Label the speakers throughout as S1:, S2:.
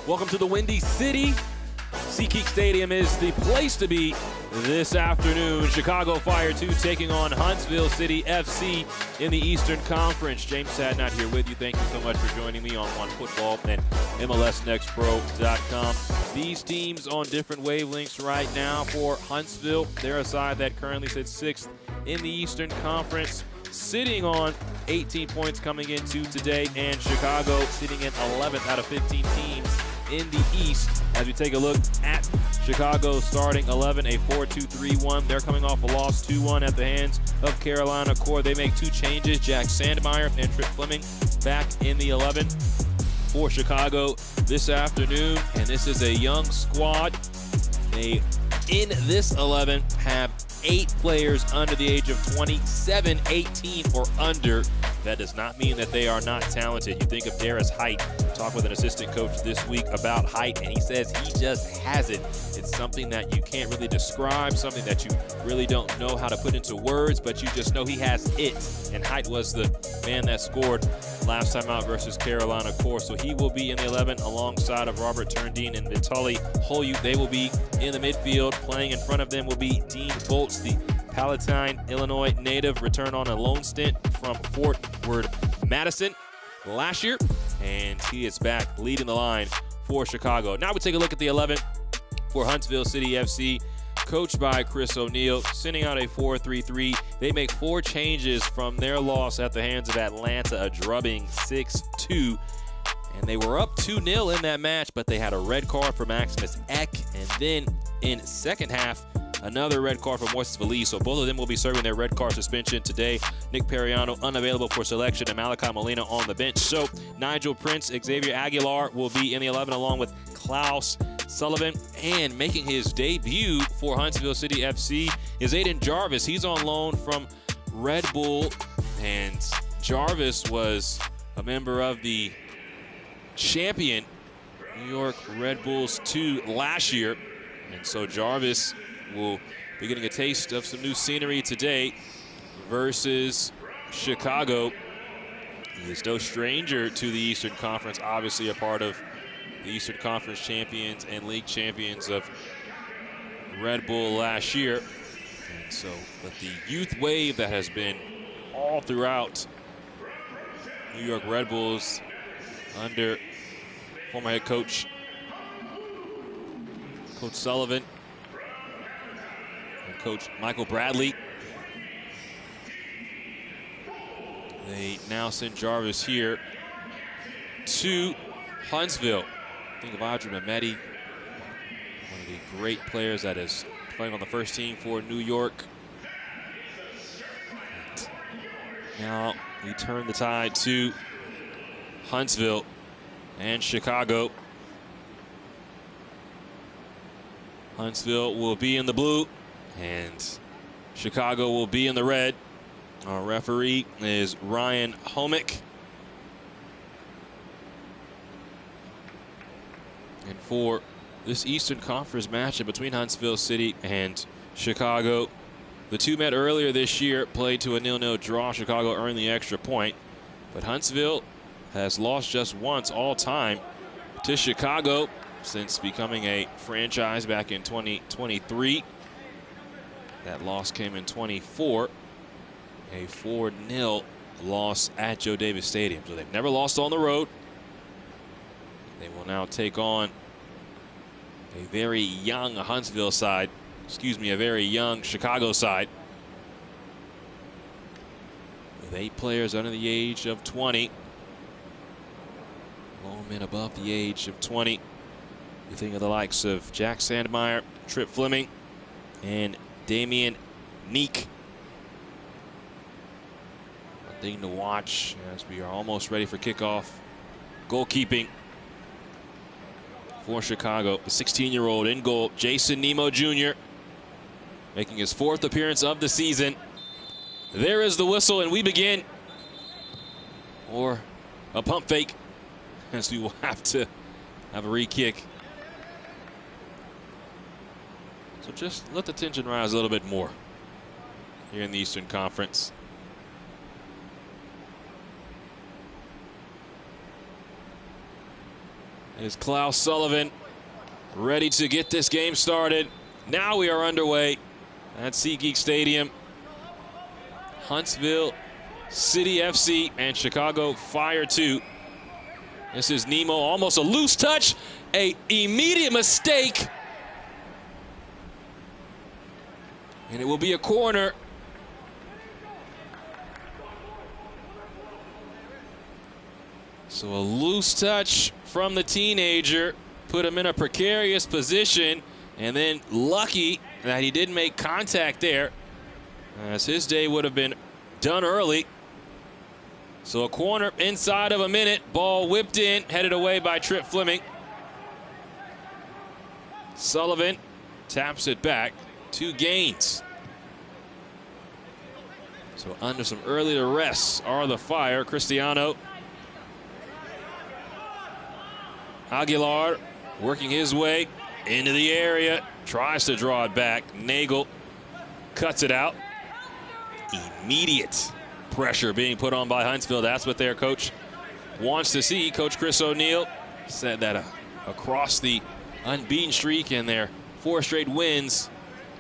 S1: Welcome to the Windy City. SeatGeek Stadium is the place to be this afternoon. Chicago Fire 2 taking on Huntsville City FC in the Eastern Conference. James Sadnot here with you. Thank you so much for joining me on One Football and MLSNextPro.com. These teams on different wavelengths right now. For Huntsville, they're a side that currently sits 6th in the Eastern Conference, sitting on 18 points coming into today, and Chicago sitting in 11th out of 15 teams in the East. As we take a look at Chicago starting 11, a 4-2-3-1. They're coming off a loss 2-1 at the hands of Carolina Core. They make two changes, Jack Sandmeyer and Trip Fleming back in the 11 for Chicago this afternoon. And this is a young squad. They, in this 11, have 8 players under the age of 27, 18 or under. That does not mean that they are not talented. You think of Darius Height. Talked with an assistant coach this week about height, and he says he just has it. It's something that you can't really describe, something that you really don't know how to put into words, but you just know he has it. And Height was the man that scored last time out versus Carolina Core. So he will be in the 11 alongside of Robert Turndine and Vitaly Holyut. They will be in the midfield. Playing in front of them will be Dean Bolts, the Palatine, Illinois native, return on a loan stint from Fort Worth Madison last year, and he is back leading the line for Chicago. Now we take a look at the 11 for Huntsville City FC, coached by Chris O'Neill, sending out a 4-3-3. They make 4 changes from their loss at the hands of Atlanta, a drubbing 6-2. And they were up 2-0 in that match, but they had a red card for Maximus Eck, and then in second half, another red card for Moises Feliz. So both of them will be serving their red card suspension today. Nick Periano unavailable for selection, and Malachi Molina on the bench. So Nigel Prince, Xavier Aguilar will be in the 11 along with Klaus Sullivan. And making his debut for Huntsville City FC is Aiden Jarvis. He's on loan from Red Bull, and Jarvis was a member of the champion New York Red Bulls 2 last year. And so Jarvis will be getting a taste of some new scenery today versus Chicago. He is no stranger to the Eastern Conference, obviously a part of the Eastern Conference champions and league champions of Red Bull last year. And so, but the youth wave that has been all throughout New York Red Bulls under former head coach Sullivan and Coach Michael Bradley. They now send Jarvis here to Huntsville. Think of Audrey Mehmeti, one of the great players that is playing on the first team for New York. And now we turn the tide to Huntsville and Chicago. Huntsville will be in the blue, and Chicago will be in the red. Our referee is Ryan Homick. And for this Eastern Conference matchup between Huntsville City and Chicago, the two met earlier this year, played to a 0-0 draw. Chicago earned the extra point, but Huntsville has lost just once all time to Chicago since becoming a franchise back in 2023. That loss came in 24, a 4-0 loss at Joe Davis Stadium. So they've never lost on the road. They will now take on a very young Huntsville side, a very young Chicago side, with 8 players under the age of 20. All men above the age of 20. You think of the likes of Jack Sandmeyer, Trip Fleming, and Damian Neek. One thing to watch as we are almost ready for kickoff. Goalkeeping for Chicago. The 16-year-old in goal, Jason Nemo Jr., making his 4th appearance of the season. There is the whistle, and we begin. Or a pump fake, as we will have to have a re-kick. So just let the tension rise a little bit more here in the Eastern Conference. is Klaus Sullivan ready to get this game started. Now we are underway at SeatGeek Stadium. Huntsville City FC and Chicago Fire 2. This is Nemo, almost a loose touch, a immediate mistake. And it will be a corner. So a loose touch from the teenager put him in a precarious position, and then lucky that he didn't make contact there, as his day would have been done early. So a corner inside of a minute. Ball whipped in, headed away by Trip Fleming. Sullivan taps it back to Gaines. So under some early arrests are the Fire. Cristiano. Aguilar working his way into the area. Tries to draw it back. Nagel cuts it out. Immediate pressure being put on by Huntsville. That's what their coach wants to see. Coach Chris O'Neill said that across the unbeaten streak and their 4 straight wins,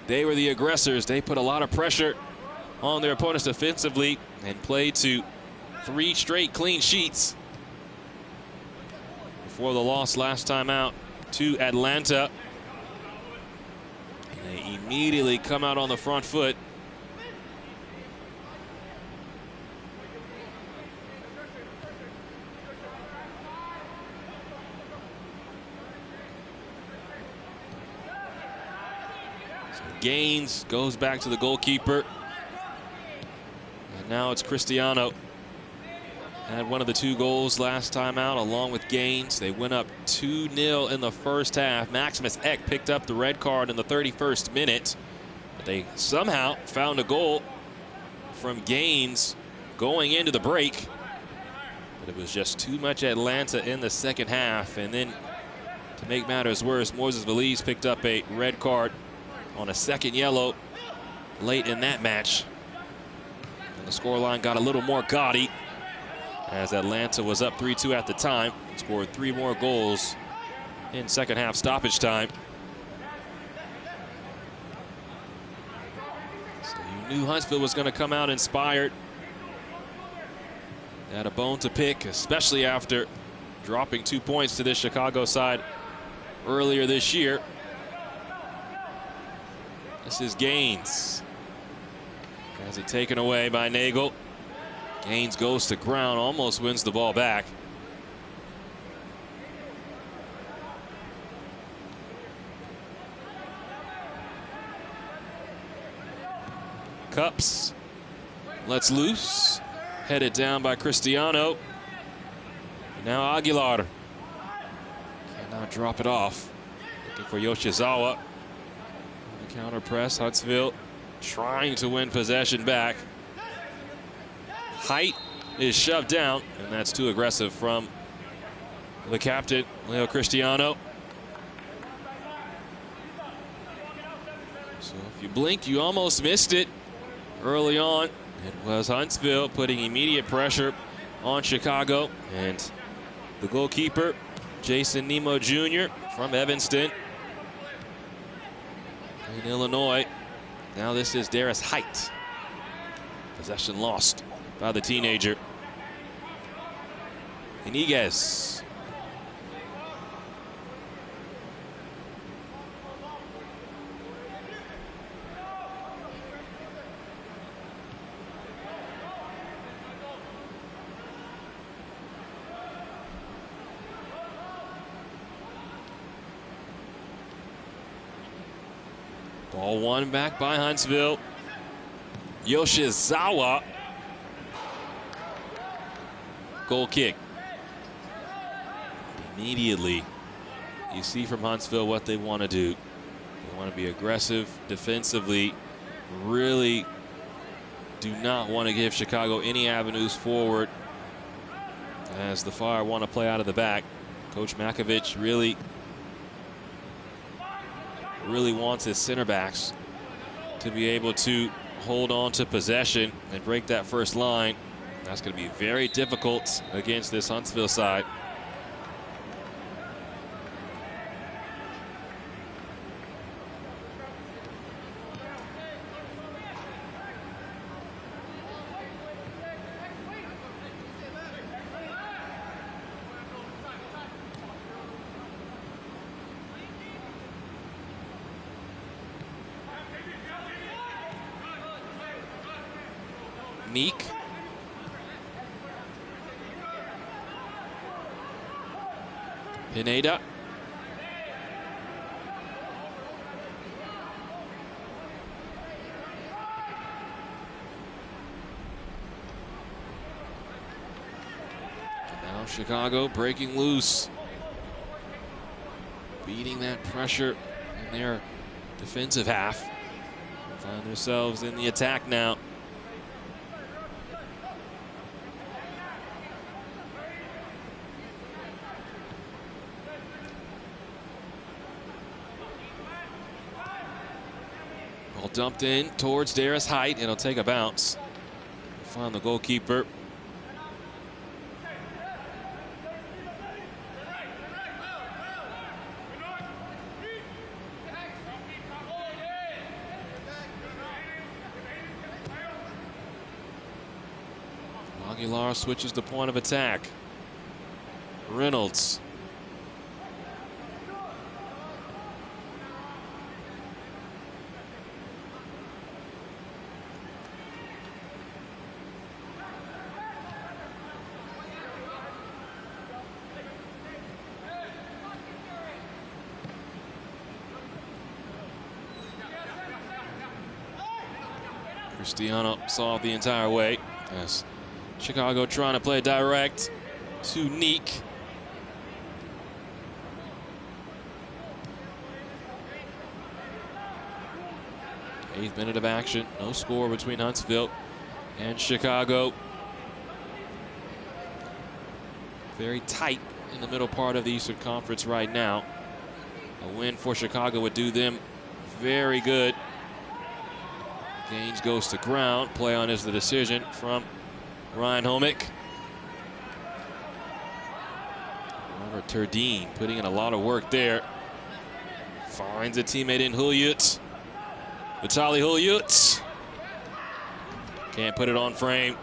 S1: they were the aggressors. They put a lot of pressure on their opponents defensively and played to 3 straight clean sheets before the loss last time out to Atlanta. And they immediately come out on the front foot. Gaines goes back to the goalkeeper. And now it's Cristiano. Had one of the 2 goals last time out along with Gaines. They went up 2-0 in the first half. Maximus Eck picked up the red card in the 31st minute. But they somehow found a goal from Gaines going into the break. But it was just too much Atlanta in the second half. And then to make matters worse, Moises Veliz picked up a red card on a second yellow late in that match. And the scoreline got a little more gaudy as Atlanta was up 3-2 at the time. Scored 3 more goals in second half stoppage time. So you knew Huntsville was going to come out inspired. They had a bone to pick, especially after dropping 2 points to this Chicago side earlier this year. This is Gaines. Has it taken away by Nagel. Gaines goes to ground, almost wins the ball back. Cups lets loose. Headed down by Cristiano. Now Aguilar. Cannot drop it off. Looking for Yoshizawa. Counter press. Huntsville trying to win possession back. Height is shoved down, and that's too aggressive from the captain, Leo Cristiano. So if you blinked, you almost missed it early on. It was Huntsville putting immediate pressure on Chicago, and the goalkeeper, Jason Nemo Jr. from Evanston in Illinois. Now this is Darius Height. Possession lost by the teenager. Iniguez. Ball won back by Huntsville. Yoshizawa. Goal kick. Immediately, you see from Huntsville what they want to do. They want to be aggressive defensively. Really do not want to give Chicago any avenues forward, as the Fire want to play out of the back. Coach Makovich really wants his center backs to be able to hold on to possession and break that first line. That's going to be very difficult against this Huntsville side. Neek. Pineda. Now Chicago breaking loose. Beating that pressure in their defensive half. Find themselves in the attack now. Ball dumped in towards Darius Height. It'll take a bounce. Find the goalkeeper. Aguilar switches the point of attack. Reynolds. Cristiano saw the entire way. Yes. Chicago trying to play direct to Neek. Eighth minute of action. No score between Huntsville and Chicago. Very tight in the middle part of the Eastern Conference right now. A win for Chicago would do them very good. Gaines goes to ground. Play on is the decision from Ryan Homick. Robert Turdine putting in a lot of work there. Finds a teammate in Hulyut. Vitaly Hulyut. Can't put it on frame.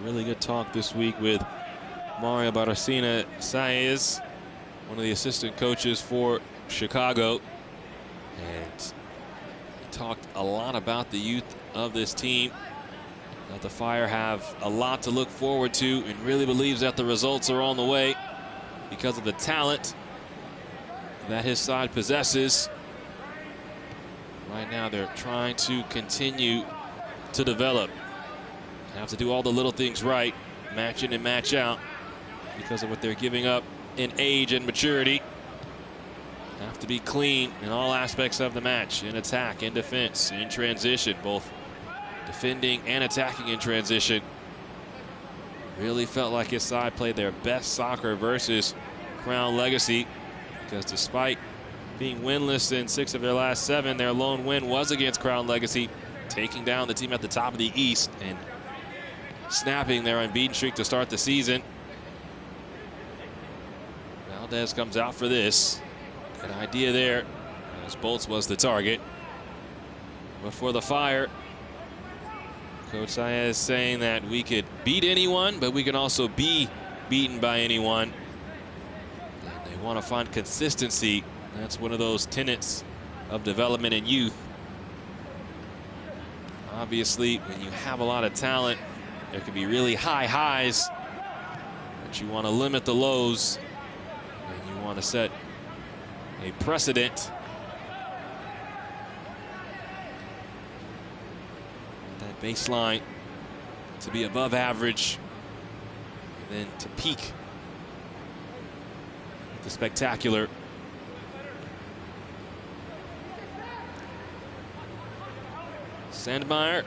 S1: Really good talk this week with Mario Baracina Saez, one of the assistant coaches for Chicago. And he talked a lot about the youth of this team, that the Fire have a lot to look forward to, and really believes that the results are on the way because of the talent that his side possesses. Right now they're trying to continue to develop. Have to do all the little things right, match in and match out, because of what they're giving up in age and maturity. Have to be clean in all aspects of the match, in attack, in defense, in transition, both defending and attacking in transition. Really felt like his side played their best soccer versus Crown Legacy, because despite being winless in 6 of their last 7, their lone win was against Crown Legacy, taking down the team at the top of the East and snapping their unbeaten streak to start the season. Valdez comes out for this. Good idea there, as Bolts was the target. But for the Fire, Coach Saez saying that we could beat anyone, but we can also be beaten by anyone. And they want to find consistency. That's one of those tenets of development in youth. Obviously, when you have a lot of talent, there can be really high highs, but you want to limit the lows, and you want to set a precedent. That baseline to be above average, and then to peak with the spectacular. Sandmeyer.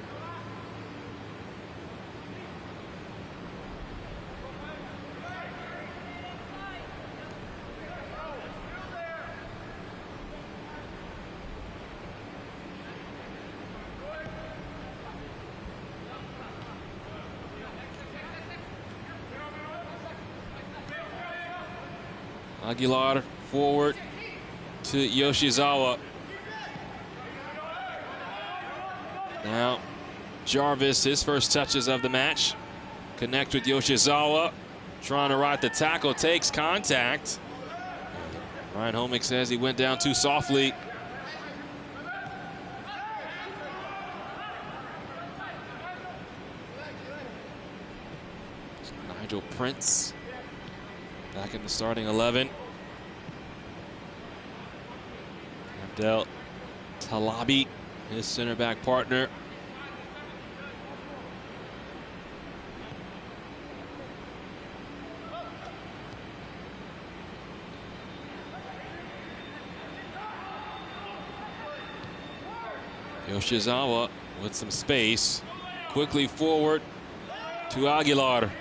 S1: Aguilar forward to Yoshizawa. Now, Jarvis, his first touches of the match. Connect with Yoshizawa. Trying to ride the tackle, takes contact. Ryan Homick says he went down too softly. Nigel Prince back in the starting 11. Abdel Talabi, his center back partner. Yoshizawa with some space. Quickly forward to Aguilar.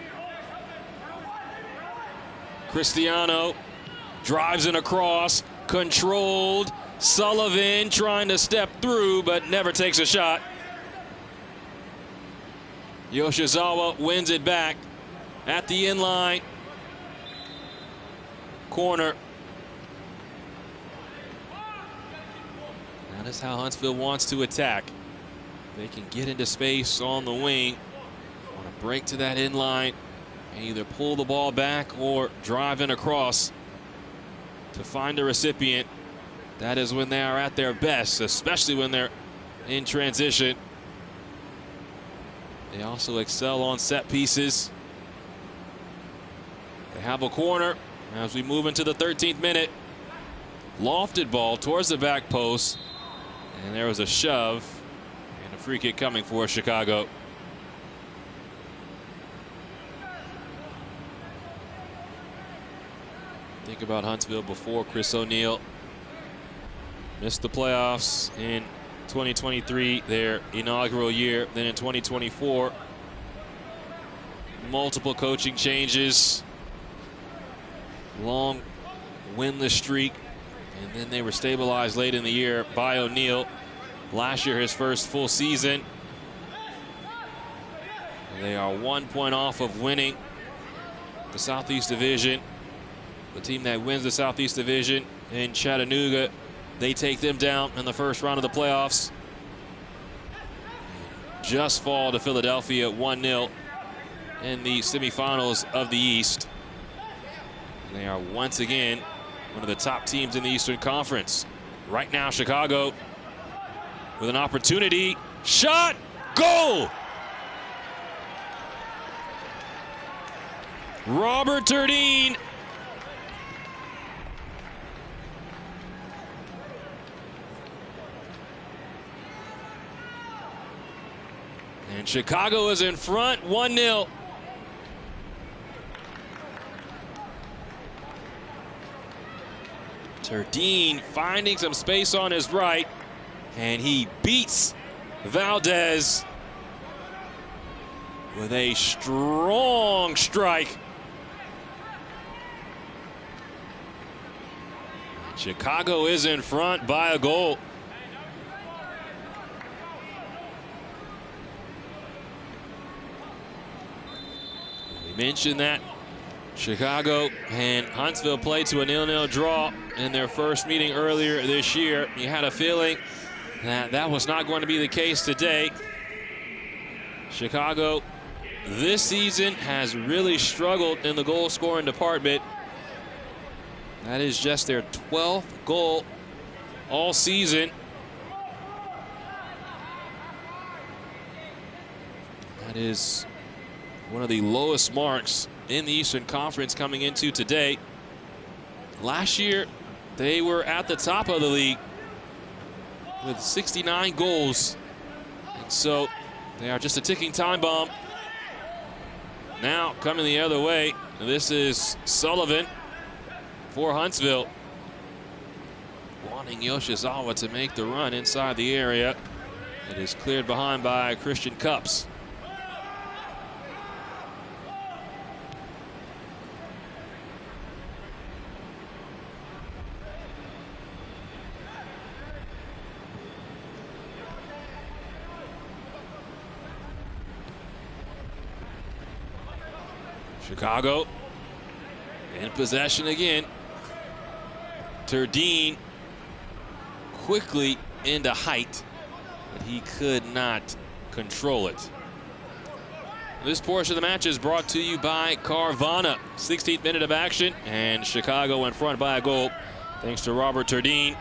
S1: Cristiano drives in across, controlled. Sullivan trying to step through, but never takes a shot. Yoshizawa wins it back at the inline. Corner. That is how Huntsville wants to attack. They can get into space on the wing, want to break to that inline, and either pull the ball back or drive in across to find a recipient. That is when they are at their best, especially when they're in transition. They also excel on set pieces. They have a corner as we move into the 13th minute. Lofted ball towards the back post. And there was a shove and a free kick coming for Chicago. Think about Huntsville before Chris O'Neal missed the playoffs in 2023, their inaugural year. Then in 2024, multiple coaching changes, long winless streak. And then they were stabilized late in the year by O'Neal. Last year, his first full season. And they are 1 point off of winning the Southeast Division. The team that wins the Southeast Division in Chattanooga, they take them down in the first round of the playoffs. Just fall to Philadelphia 1-0 in the semifinals of the East. And they are once again one of the top teams in the Eastern Conference. Right now, Chicago with an opportunity. Shot! Goal! Robert Turdine. And Chicago is in front, 1-0. Turdine finding some space on his right, and he beats Valdez with a strong strike. Chicago is in front by a goal. We mentioned that Chicago and Huntsville played to a 0-0 draw in their first meeting earlier this year. You had a feeling that that was not going to be the case today. Chicago this season has really struggled in the goal scoring department. That is just their 12th goal all season. That is one of the lowest marks in the Eastern Conference coming into today. Last year, they were at the top of the league with 69 goals. And so they are just a ticking time bomb. Now coming the other way, this is Sullivan for Huntsville. Wanting Yoshizawa to make the run inside the area. It is cleared behind by Christian Cups. Chicago in possession again. Turdine quickly into height. but he could not control it. This portion of the match is brought to you by Carvana. 16th minute of action, and Chicago in front by a goal thanks to Robert Turdine.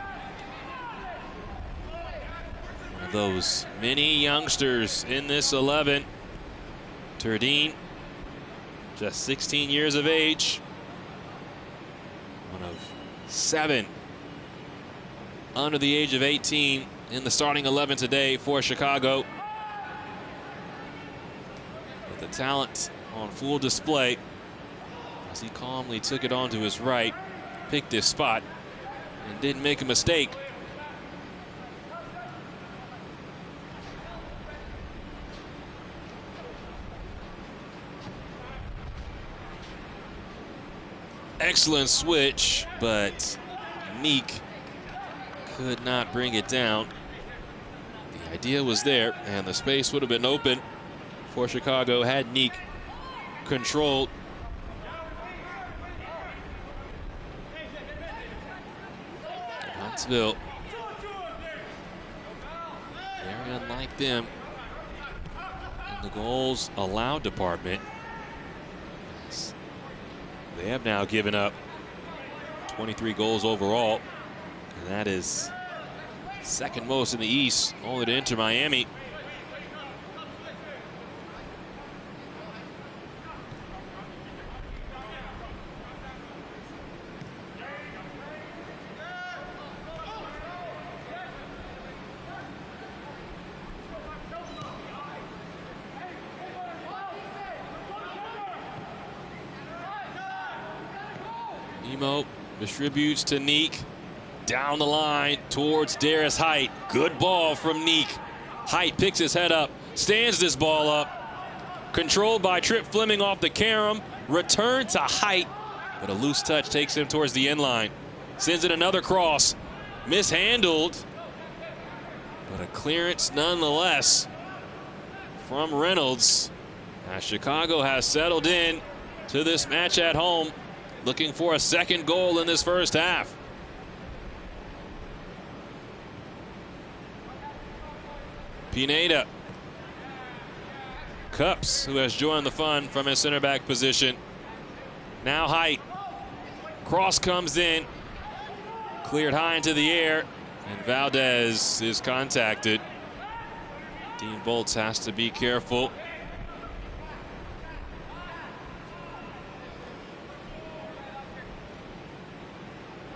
S1: One of those many youngsters in this 11. Turdine, just 16 years of age. One of 7 under the age of 18 in the starting 11 today for Chicago. With the talent on full display as he calmly took it onto his right, picked his spot, and didn't make a mistake. Excellent switch, but Neek could not bring it down. The idea was there, and the space would have been open for Chicago had Neek controlled. Huntsville, very unlike them in the goals allowed department. They have now given up 23 goals overall, and that is second most in the East, only to Inter Miami. Nemo distributes to Neek. Down the line towards Darius Height. Good ball from Neek. Height picks his head up, stands this ball up. Controlled by Trip Fleming off the carom. Return to Height, but a loose touch takes him towards the end line. Sends in another cross. Mishandled, but a clearance nonetheless from Reynolds. As Chicago has settled in to this match at home, looking for a second goal in this first half. Pineda. Cups, who has joined the fun from his center back position. Now Height. Cross comes in. Cleared high into the air. And Valdez is contacted. Dean Bolts has to be careful.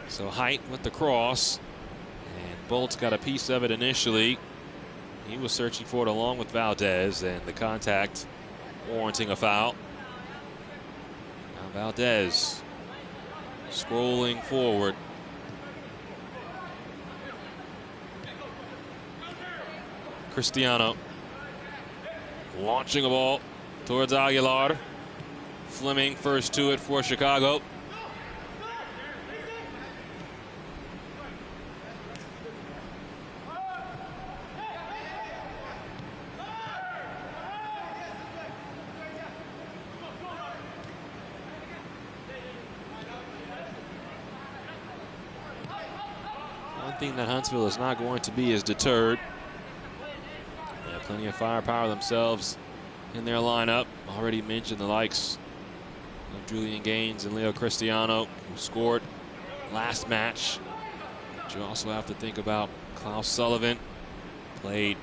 S1: So Height with the cross. And Bolts got a piece of it initially. He was searching for it along with Valdez, and the contact warranting a foul. Now Valdez scrolling forward. Cristiano launching a ball towards Aguilar. Fleming first to it for Chicago. One thing that Huntsville is not going to be is deterred. They have plenty of firepower themselves in their lineup. Already mentioned the likes of Julian Gaines and Leo Cristiano, who scored last match. But you also have to think about Klaus Sullivan. Played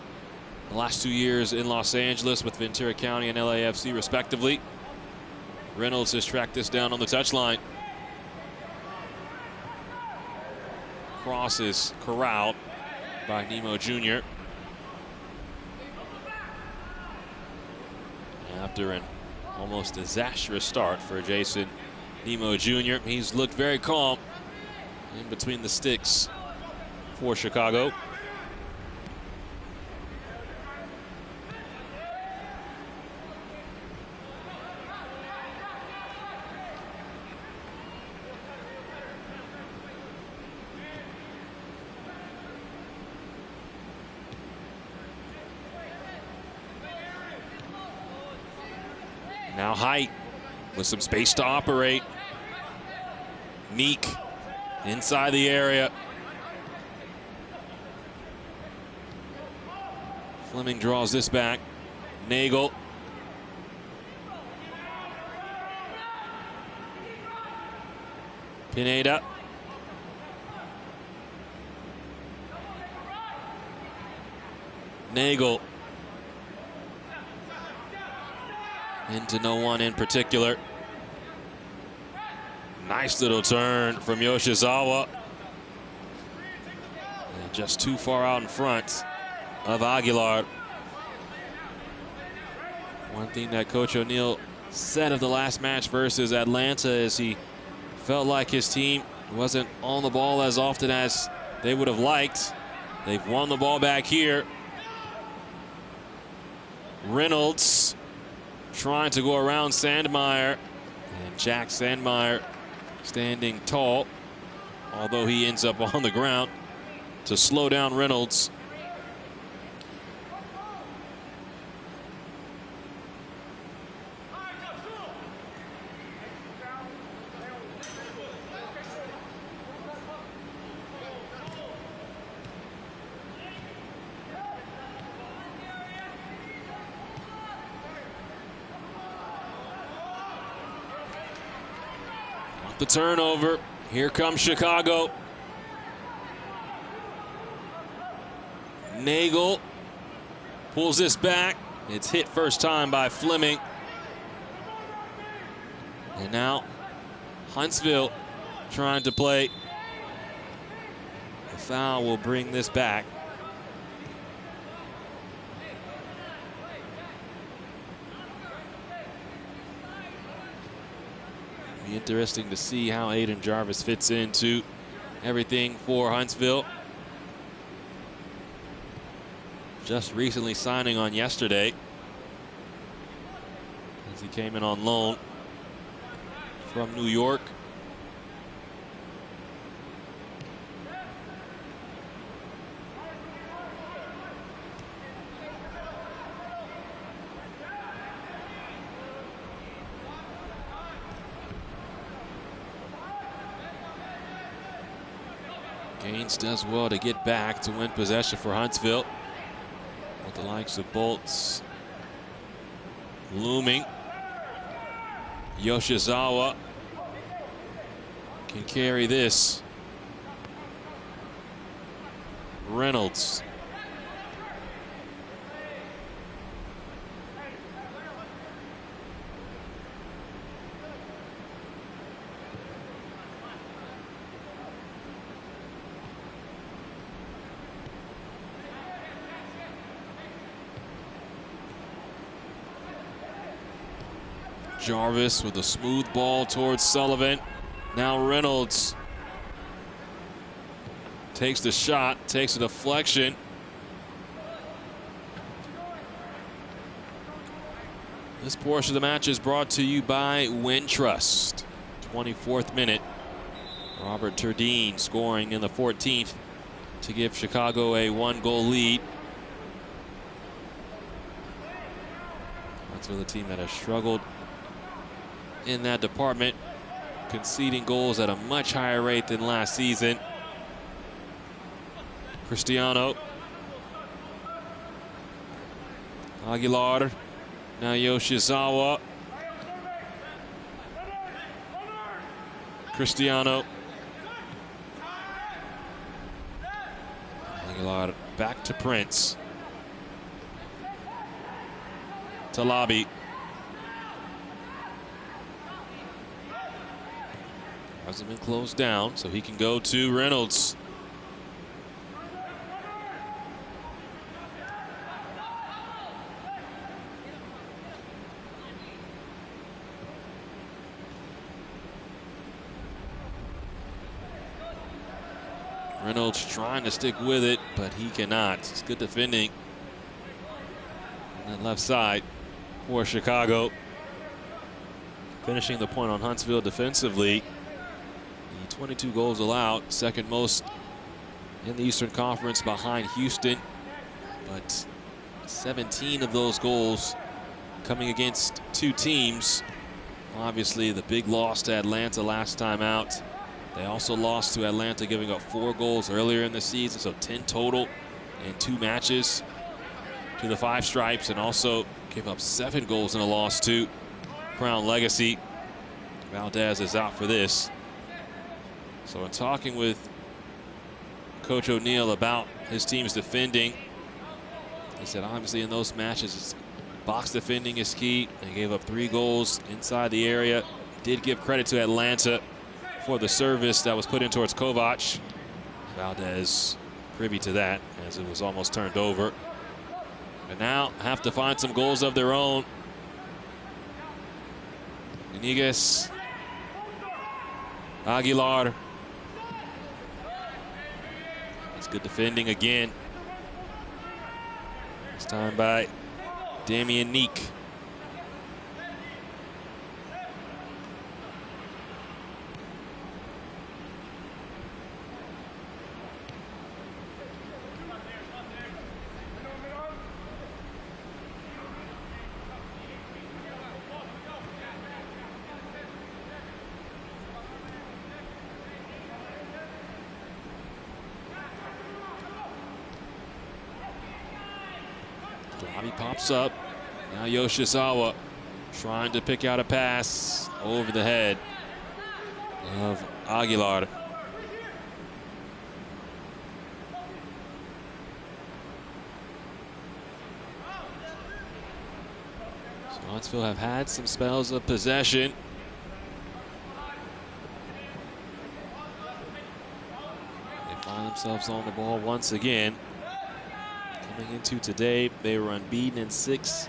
S1: the last 2 years in Los Angeles with Ventura County and LAFC respectively. Reynolds has tracked this down on the touchline. Cross is corralled by Nemo Jr. After an almost disastrous start for Jason Nemo Jr., he's looked very calm in between the sticks for Chicago. Now Height with some space to operate. Meek inside the area. Fleming draws this back. Nagel. Pineda. Nagel. Into no one in particular. Nice little turn from Yoshizawa. And just too far out in front of Aguilar. One thing that Coach O'Neill said of the last match versus Atlanta is he felt like his team wasn't on the ball as often as they would have liked. They've won the ball back here. Reynolds trying to go around Sandmeyer, and Jack Sandmeyer standing tall, although he ends up on the ground to slow down Reynolds. The turnover. Here comes Chicago. Nagel pulls this back. It's hit first time by Fleming. And now Huntsville trying to play. The foul will bring this back. Be interesting to see how Aiden Jarvis fits into everything for Huntsville. Just recently signing on yesterday as he came in on loan from New York. Gaines does well to get back to win possession for Huntsville. With the likes of Bolts looming. Yoshizawa can carry this. Reynolds. Jarvis with a smooth ball towards Sullivan. Now Reynolds takes the shot, takes a deflection. This portion of the match is brought to you by Wintrust. 24th minute. Robert Turdine scoring in the 14th to give Chicago a 1-goal lead. That's for the team that has struggled in that department, conceding goals at a much higher rate than last season. Cristiano. Aguilar. Now Yoshizawa. Cristiano. Aguilar back to Prince. Talabi. Hasn't been closed down, so he can go to Reynolds. Reynolds trying to stick with it, but he cannot. It's good defending on that left side for Chicago. Finishing the point on Huntsville defensively. 22 goals allowed, second most in the Eastern Conference behind Houston, but 17 of those goals coming against two teams. Obviously the big loss to Atlanta last time out. They also lost to Atlanta, giving up 4 goals earlier in the season, so 10 total in 2 matches. to the 5 stripes and also gave up 7 goals in a loss to Crown Legacy. Valdez is out for this. So in talking with Coach O'Neill about his team's defending, he said obviously in those matches box defending is key. They gave up 3 goals inside the area. Did give credit to Atlanta for the service that was put in towards Kovac. Valdez privy to that as it was almost turned over. And now have to find some goals of their own. Iniguez, Aguilar. It's good defending again. This time by Damian Neek. Bobby pops up. Now Yoshizawa trying to pick out a pass over the head of Aguilar. So Huntsville have had some spells of possession. They find themselves on the ball once again. Coming into today, they were unbeaten in 6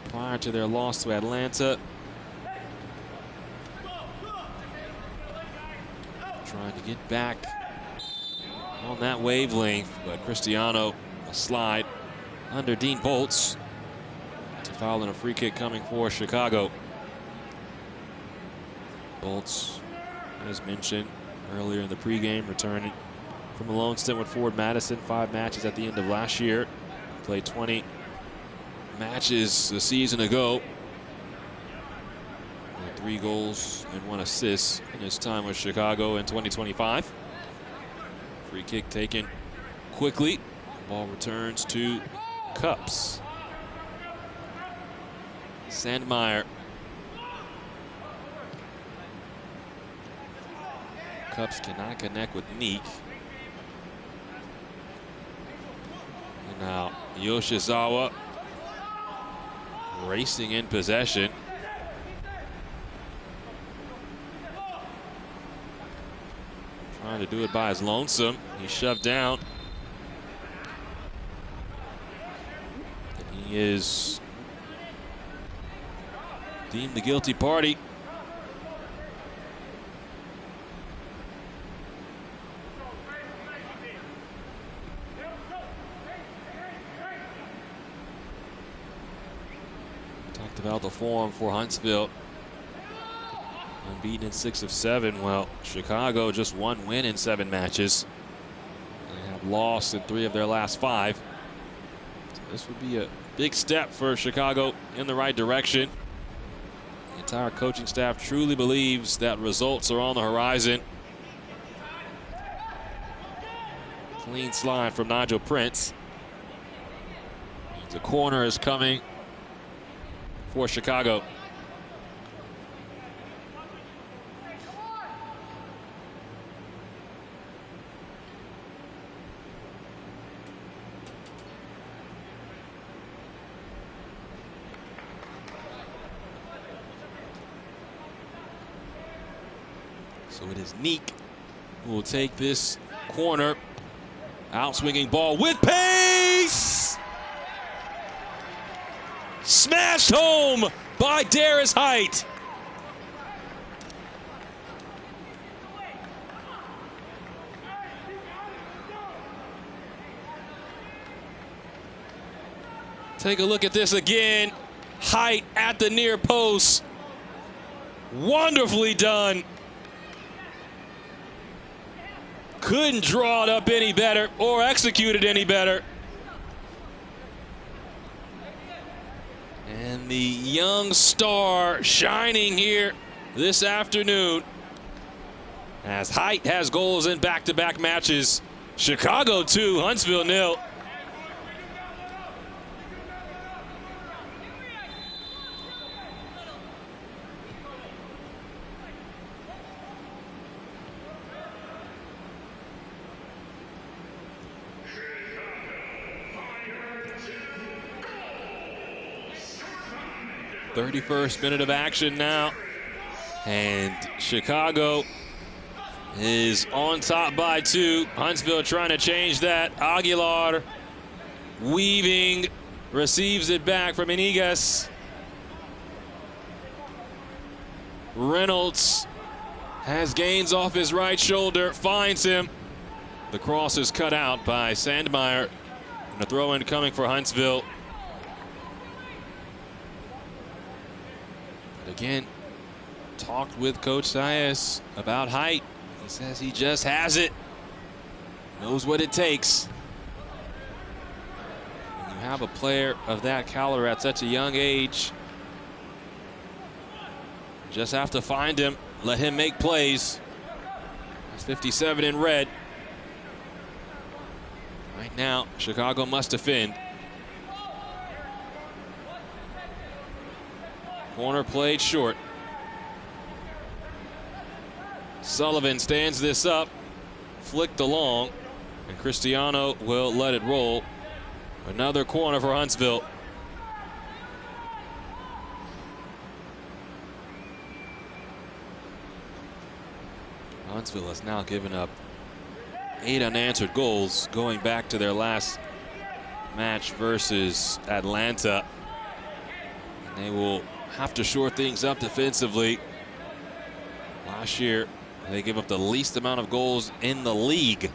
S1: prior to their loss to Atlanta. Trying to get back on that wavelength, but Cristiano a slide under Dean Bolts to foul in a free kick coming for Chicago. Bolts, as mentioned earlier in the pregame, returning from a loan stint with Ford Madison, 5 matches at the end of last year. Played 20 matches a season ago. With 3 goals and 1 assist in his time with Chicago in 2025. Free kick taken quickly. Ball returns to Cups. Sandmeyer. Cups cannot connect with Neek. Now Yoshizawa racing in possession. Trying to do it by his lonesome. He's shoved down. And he is deemed the guilty party. About the form for Huntsville. Unbeaten in 6 of 7. Well, Chicago just 1 win in 7 matches. They have lost in 3 of their last 5. So this would be a big step for Chicago in the right direction. The entire coaching staff truly believes that results are on the horizon. Clean slide from Nigel Prince. The corner is coming for Chicago. So it is Neek who will take this corner. Outswinging ball with pace. Smashed home by Darius Height. Take a look at this again. Height at the near post. Wonderfully done. Couldn't draw it up any better or execute it any better. And the young star shining here this afternoon as Height has goals in back-to-back matches. Chicago 2, Huntsville 0. 31st minute of action now. And Chicago is on top by 2. Huntsville trying to change that. Aguilar weaving, receives it back from Inigas. Reynolds has gains off his right shoulder, finds him. The cross is cut out by Sandmeyer. And a throw-in coming for Huntsville. But again, talked with Coach Saez about height. He says he just has it. Knows what it takes. When you have a player of that caliber at such a young age, you just have to find him, let him make plays. That's 57 in red. Right now, Chicago must defend. Corner played short. Sullivan stands this up, flicked along, and Cristiano will let it roll. Another corner for Huntsville. Huntsville has now given up 8 unanswered goals going back to their last match versus Atlanta. And they will have to shore things up defensively. Last year, they gave up the least amount of goals in the league.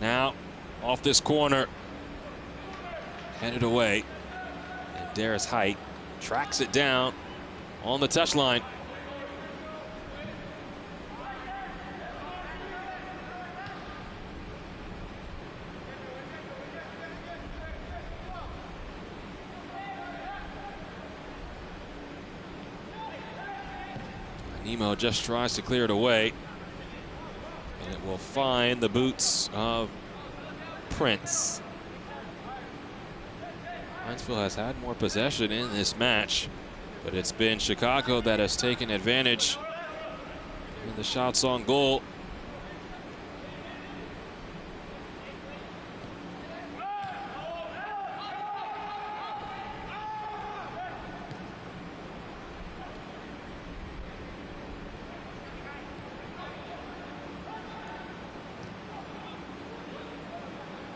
S1: Now, off this corner, headed away. And Darius Height tracks it down on the touchline. Nemo just tries to clear it away, and it will find the boots of Prince. Huntsville has had more possession in this match, but it's been Chicago that has taken advantage in the shots on goal.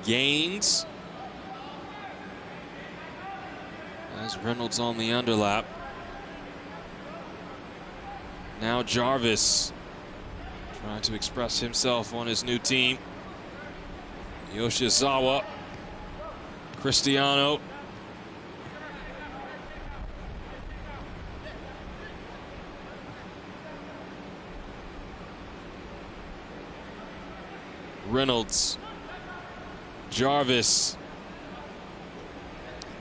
S1: Gaines as Reynolds on the underlap. Now Jarvis trying to express himself on his new team. Yoshizawa, Cristiano. Reynolds. Jarvis.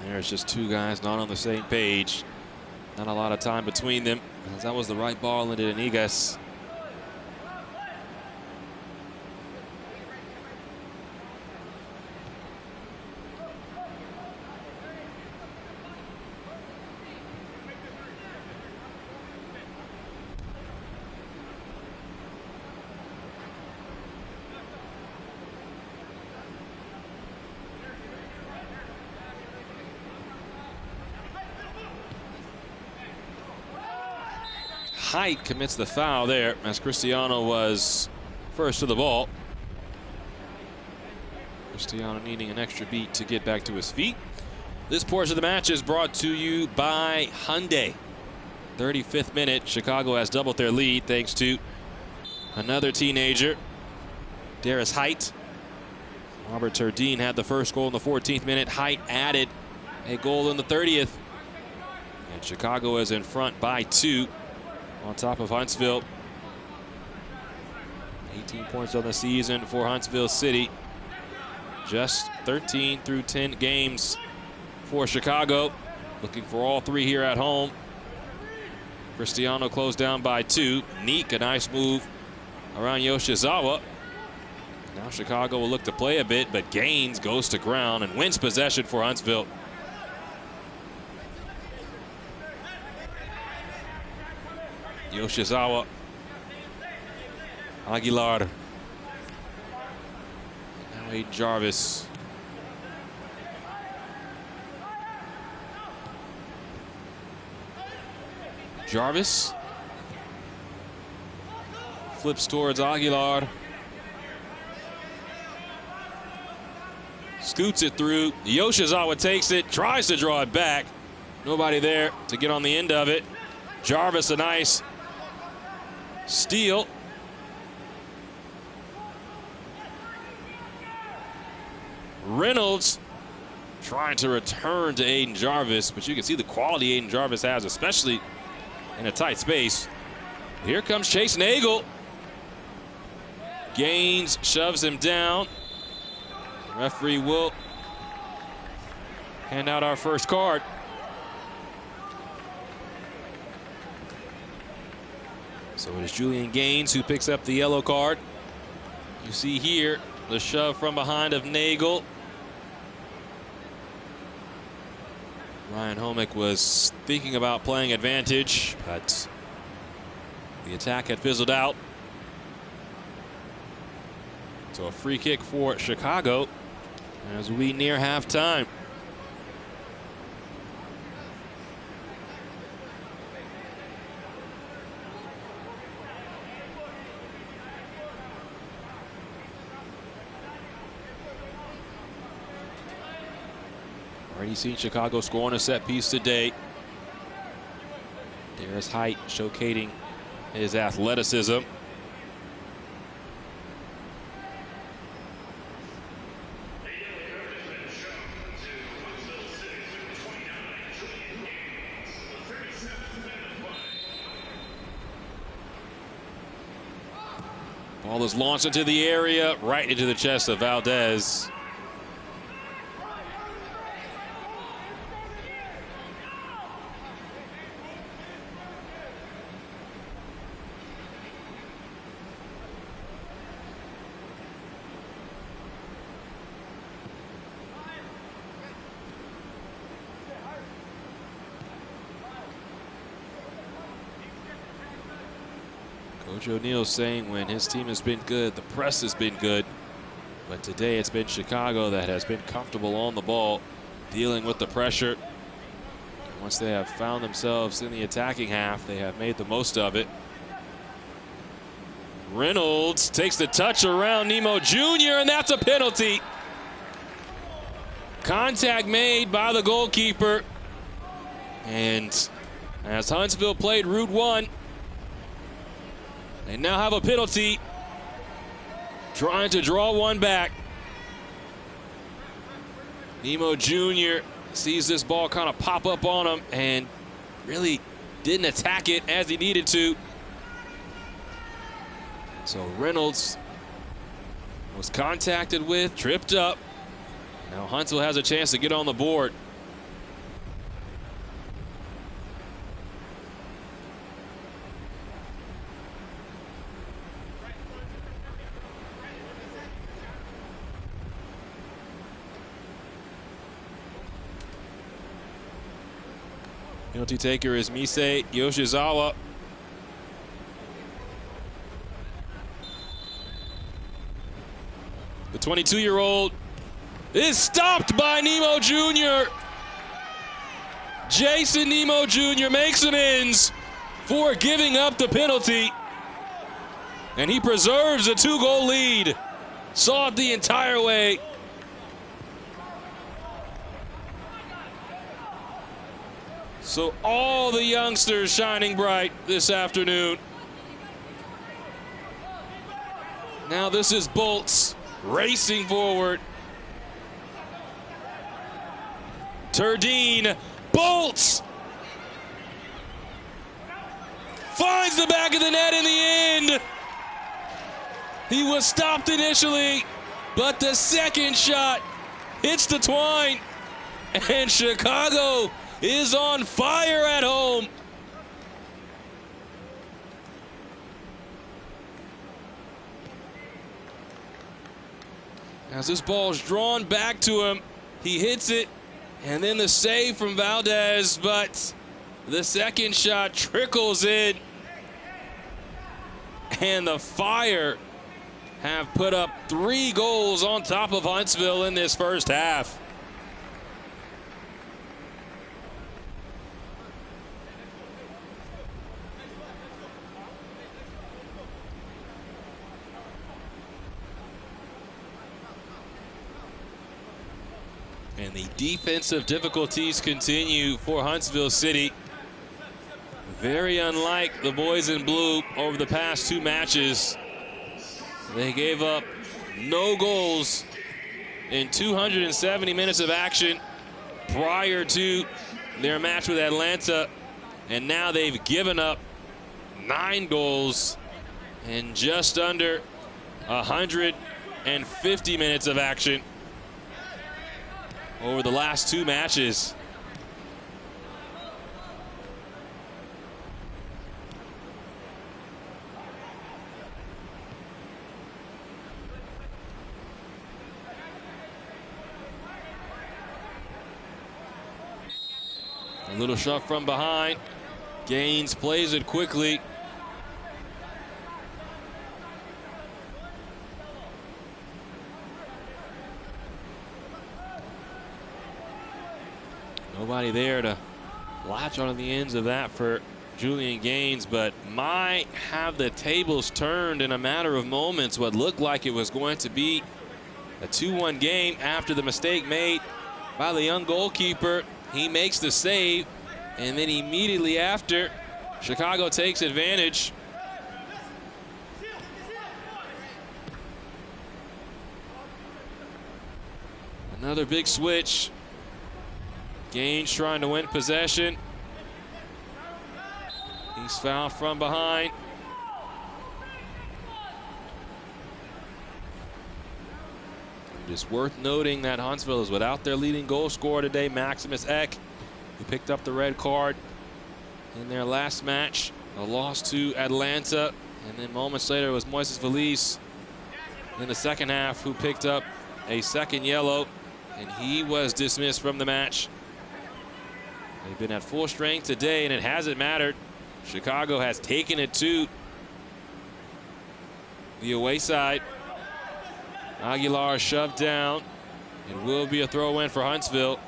S1: There's just 2 guys not on the same page. Not a lot of time between them, as that was the right ball into Inigas. Height commits the foul there as Cristiano was first to the ball. Cristiano needing an extra beat to get back to his feet. This portion of the match is brought to you by Hyundai. 35th minute, Chicago has doubled their lead thanks to another teenager, Darius Height. Robert Turdine had the first goal in the 14th minute. Height added a goal in the 30th. And Chicago is in front by 2. On top of Huntsville. 18 points on the season for Huntsville City. Just 13 through 10 games for Chicago. Looking for all 3 here at home. Cristiano closed down by 2. Neek, a nice move around Yoshizawa. Now Chicago will look to play a bit, but Gaines goes to ground and wins possession for Huntsville. Yoshizawa, Aguilar, now Aiden Jarvis. Jarvis flips towards Aguilar. Scoots it through. Yoshizawa takes it, tries to draw it back. Nobody there to get on the end of it. Jarvis, a nice steal. Reynolds trying to return to Aiden Jarvis, but you can see the quality Aiden Jarvis has, especially in a tight space. Here comes Chase Nagel. Gaines shoves him down. The referee will hand out our first card. So it is Julian Gaines who picks up the yellow card. You see here the shove from behind of Nagel. Ryan Homick was thinking about playing advantage, but the attack had fizzled out. So a free kick for Chicago as we near halftime. Already seen Chicago score on a set piece today. Darius Height showcasing his athleticism. Ball is launched into the area, right into the chest of Valdez. Coach O'Neill saying when his team has been good, the press has been good. But today it's been Chicago that has been comfortable on the ball, dealing with the pressure. Once they have found themselves in the attacking half, they have made the most of it. Reynolds takes the touch around Nemo Jr., and that's a penalty. Contact made by the goalkeeper. And as Huntsville played Route 1, they now have a penalty, trying to draw one back. Nemo Jr. sees this ball kind of pop up on him and really didn't attack it as he needed to. So Reynolds was contacted with, tripped up. Now Huntsville has a chance to get on the board. Penalty taker is Misei Yoshizawa. The 22-year-old is stopped by Nemo Jr. Jason Nemo Jr. makes amends for giving up the penalty, and he preserves a 2-goal lead. Saw it the entire way. So all the youngsters shining bright this afternoon. Now this is Bolts racing forward. Turdine, Bolts finds the back of the net in the end. He was stopped initially, but the second shot hits the twine, and Chicago is on fire at home. As this ball is drawn back to him, he hits it, and then the save from Valdez, but the second shot trickles in, and the Fire have put up 3 goals on top of Huntsville in this first half. And the defensive difficulties continue for Huntsville City. Very unlike the boys in blue over the past 2 matches. They gave up no goals in 270 minutes of action prior to their match with Atlanta. And now they've given up 9 goals in just under 150 minutes of action over the last 2 matches. A little shove from behind. Gaines plays it quickly. Nobody there to latch on the ends of that for Julian Gaines, but might have the tables turned in a matter of moments. What looked like it was going to be a 2-1 game after the mistake made by the young goalkeeper. He makes the save, and then immediately after, Chicago takes advantage. Another big switch. Gaines trying to win possession. He's fouled from behind. It is worth noting that Huntsville is without their leading goal scorer today, Maximus Eck, who picked up the red card in their last match, a loss to Atlanta. And then moments later it was Moises Feliz in the second half who picked up a second yellow, and he was dismissed from the match. They've been at full strength today, and it hasn't mattered. Chicago has taken it to the away side. Aguilar shoved down. It will be a throw-in for Huntsville.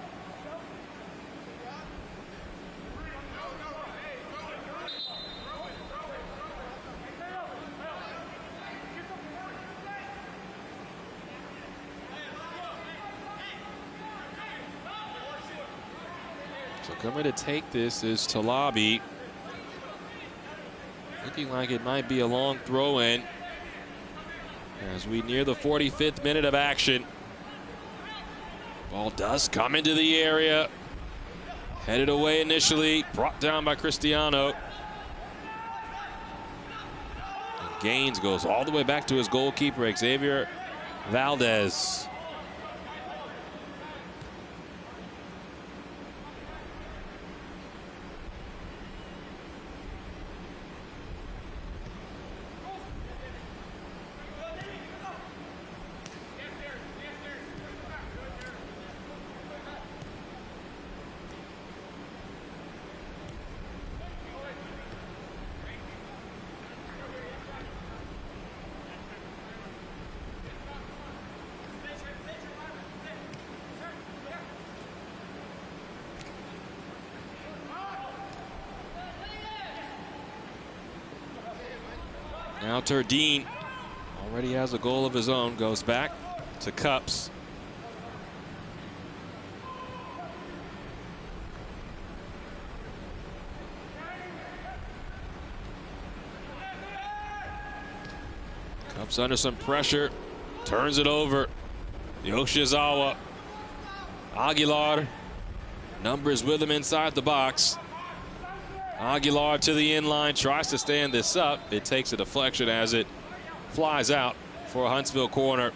S1: So coming to take this is Talabi. Looking like it might be a long throw-in as we near the 45th minute of action. Ball does come into the area. Headed away initially, brought down by Cristiano. And Gaines goes all the way back to his goalkeeper, Xavier Valdez. Now Turdine already has a goal of his own, goes back to Cups. Cups under some pressure, turns it over. Yoshizawa. Aguilar, numbers with him inside the box. Aguilar to the inline, tries to stand this up. It takes a deflection as it flies out for a Huntsville corner.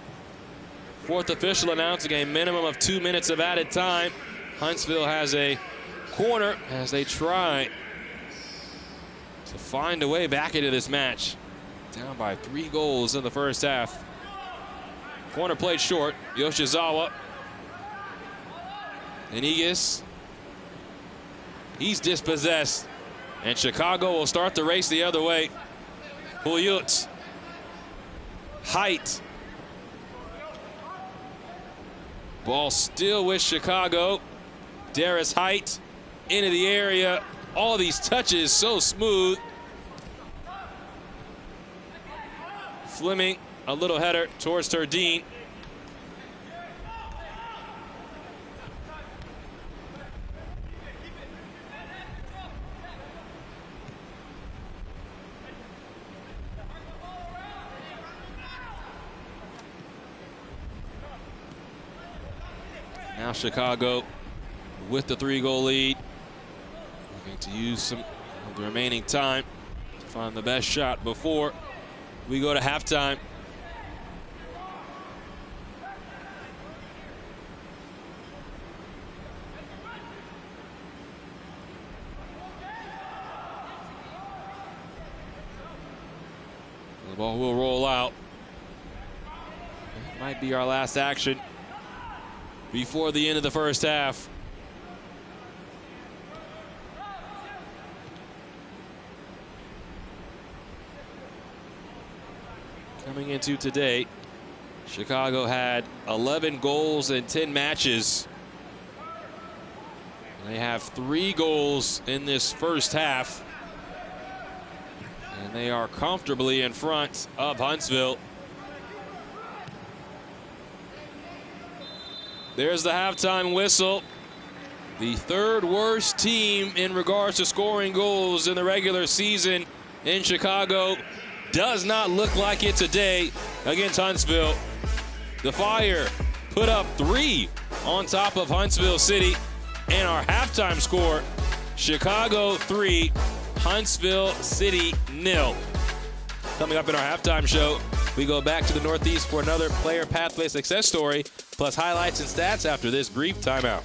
S1: Fourth official announcing a minimum of 2 minutes of added time. Huntsville has a corner as they try to find a way back into this match. Down by 3 goals in the first half. Corner played short. Yoshizawa. Iniguez. He's dispossessed. And Chicago will start the race the other way. Huyut. Height. Ball still with Chicago. Darius Height into the area. All these touches so smooth. Fleming, a little header towards Turdine. Now Chicago with the 3-goal lead. Looking to use some of the remaining time to find the best shot before we go to halftime. The ball will roll out. It might be our last action before the end of the first half. Coming into today, Chicago had 11 goals in 10 matches. They have 3 goals in this first half. And they are comfortably in front of Huntsville. There's the halftime whistle. The 3rd worst team in regards to scoring goals in the regular season in Chicago does not look like it today against Huntsville. The Fire put up 3 on top of Huntsville City. And our halftime score, Chicago 3, Huntsville City 0. Coming up in our halftime show, we go back to the Northeast for another player pathway success story, plus highlights and stats after this brief timeout.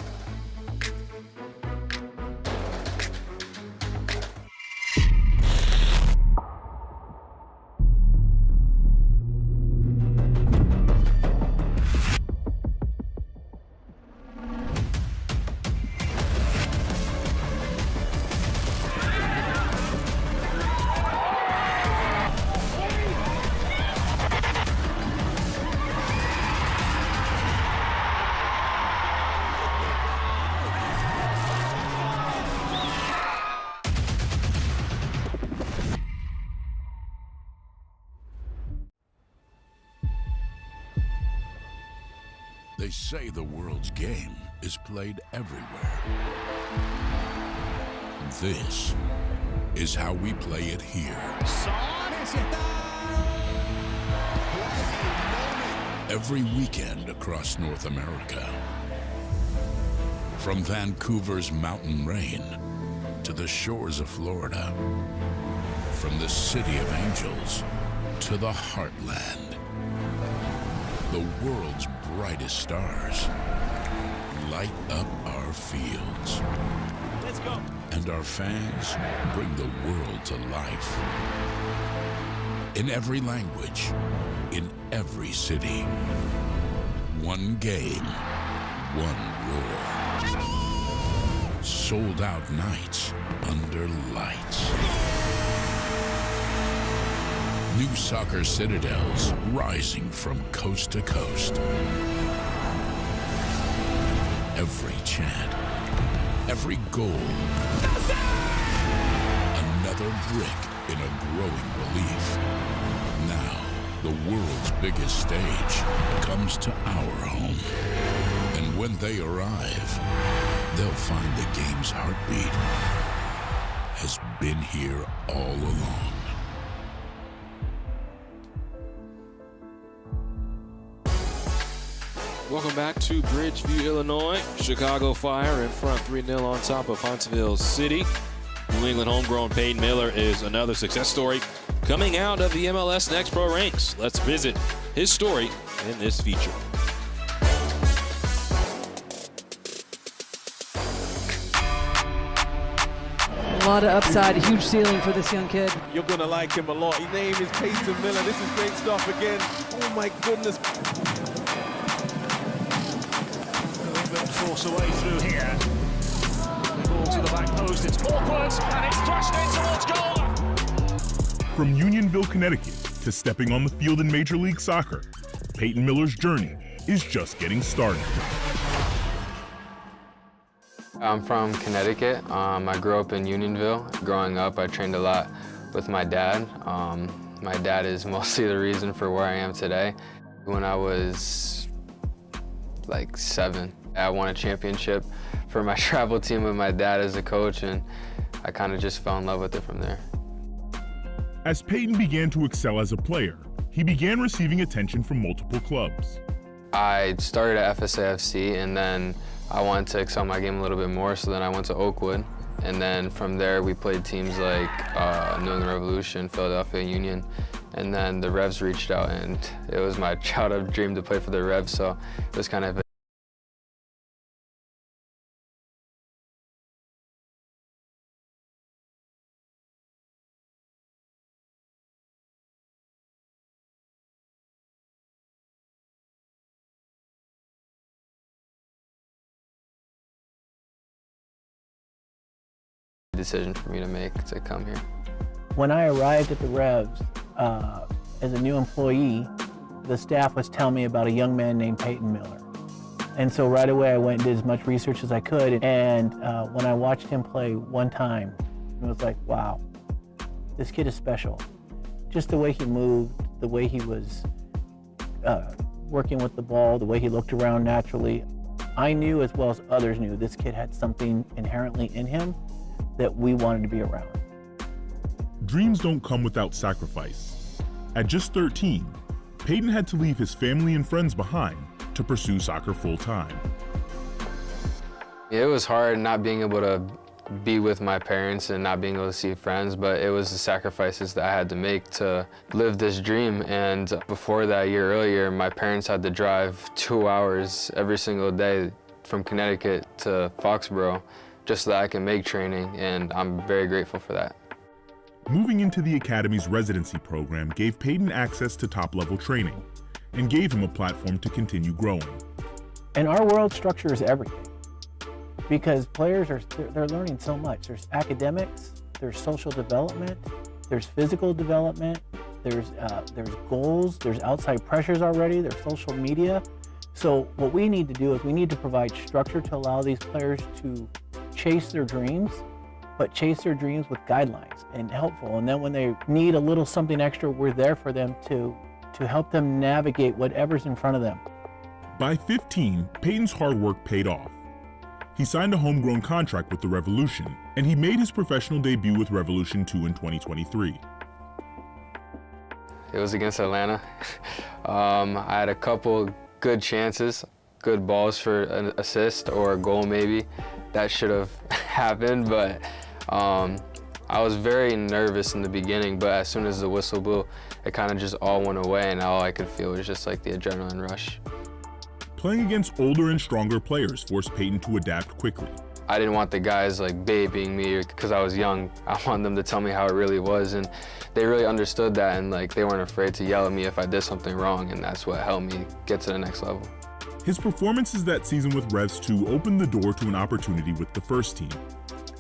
S2: They say the world's game is played everywhere. This is how we play it here. Every weekend across North America. From Vancouver's mountain rain to the shores of Florida. From the City of Angels to the Heartland. The world's brightest stars light up our fields.
S3: Let's go.
S2: And our fans bring the world to life. In every language, in every city. One game, one roar. Sold out nights under lights. New soccer citadels rising from coast to coast. Every chant, every goal, another brick in a growing relief. Now, the world's biggest stage comes to our home. And when they arrive, they'll find the game's heartbeat has been here all along.
S1: Welcome back to Bridgeview, Illinois. Chicago Fire in front 3-0 on top of Huntsville City. New England homegrown Peyton Miller is another success story coming out of the MLS Next Pro ranks. Let's visit his story in this feature.
S4: A lot of upside, a huge ceiling for this young kid.
S3: You're going to like him a lot. His name is Peyton Miller. This is great stuff again. Oh, my goodness.
S5: Force away through here. The ball to the back post. It's awkward, and it's thrust in towards goal.
S6: From Unionville, Connecticut, to stepping on the field in Major League Soccer, Peyton Miller's journey is just getting started.
S7: I'm from Connecticut. I grew up in Unionville. Growing up, I trained a lot with my dad. My dad is mostly the reason for where I am today. When I was like 7, I won a championship for my travel team with my dad as a coach, and I kind of just fell in love with it from there.
S6: As Peyton began to excel as a player, he began receiving attention from multiple clubs.
S7: I started at FSAFC, and then I wanted to excel my game a little bit more, so then I went to Oakwood. And then from there, we played teams like New England Revolution, Philadelphia Union, and then the Revs reached out, and it was my childhood dream to play for the Revs, so it was kind of a decision for me to make to come here.
S8: When I arrived at the Revs as a new employee, the staff was telling me about a young man named Peyton Miller. And so right away I went and did as much research as I could, and when I watched him play one time, it was like, wow, this kid is special. Just the way he moved, the way he was working with the ball, the way he looked around naturally. I knew as well as others knew this kid had something inherently in him that we wanted to be around.
S6: Dreams don't come without sacrifice. At just 13, Peyton had to leave his family and friends behind to pursue soccer full-time.
S7: It was hard not being able to be with my parents and not being able to see friends, but it was the sacrifices that I had to make to live this dream. And before that, a year earlier, my parents had to drive 2 hours every single day from Connecticut to Foxborough just so that I can make training, and I'm very grateful for that.
S6: Moving into the Academy's residency program gave Peyton access to top-level training and gave him a platform to continue growing.
S8: And our world structure is everything, because players they're learning so much. There's academics, there's social development, there's physical development, there's goals, there's outside pressures already, there's social media. So what we need to do is we need to provide structure to allow these players to chase their dreams, but chase their dreams with guidelines and helpful. And then when they need a little something extra, we're there for them to help them navigate whatever's in front of them.
S6: By 15, Peyton's hard work paid off. He signed a homegrown contract with the Revolution, and he made his professional debut with Revolution 2 in 2023.
S7: It was against Atlanta. I had a couple good chances, good balls for an assist or a goal maybe. That should have happened, but I was very nervous in the beginning, but as soon as the whistle blew, it kind of just all went away, and all I could feel was just like the adrenaline rush.
S6: Playing against older and stronger players forced Peyton to adapt quickly.
S7: I didn't want the guys like babying me because I was young. I wanted them to tell me how it really was, and they really understood that, and like they weren't afraid to yell at me if I did something wrong, and that's what helped me get to the next level.
S6: His performances that season with Revs 2 opened the door to an opportunity with the first team.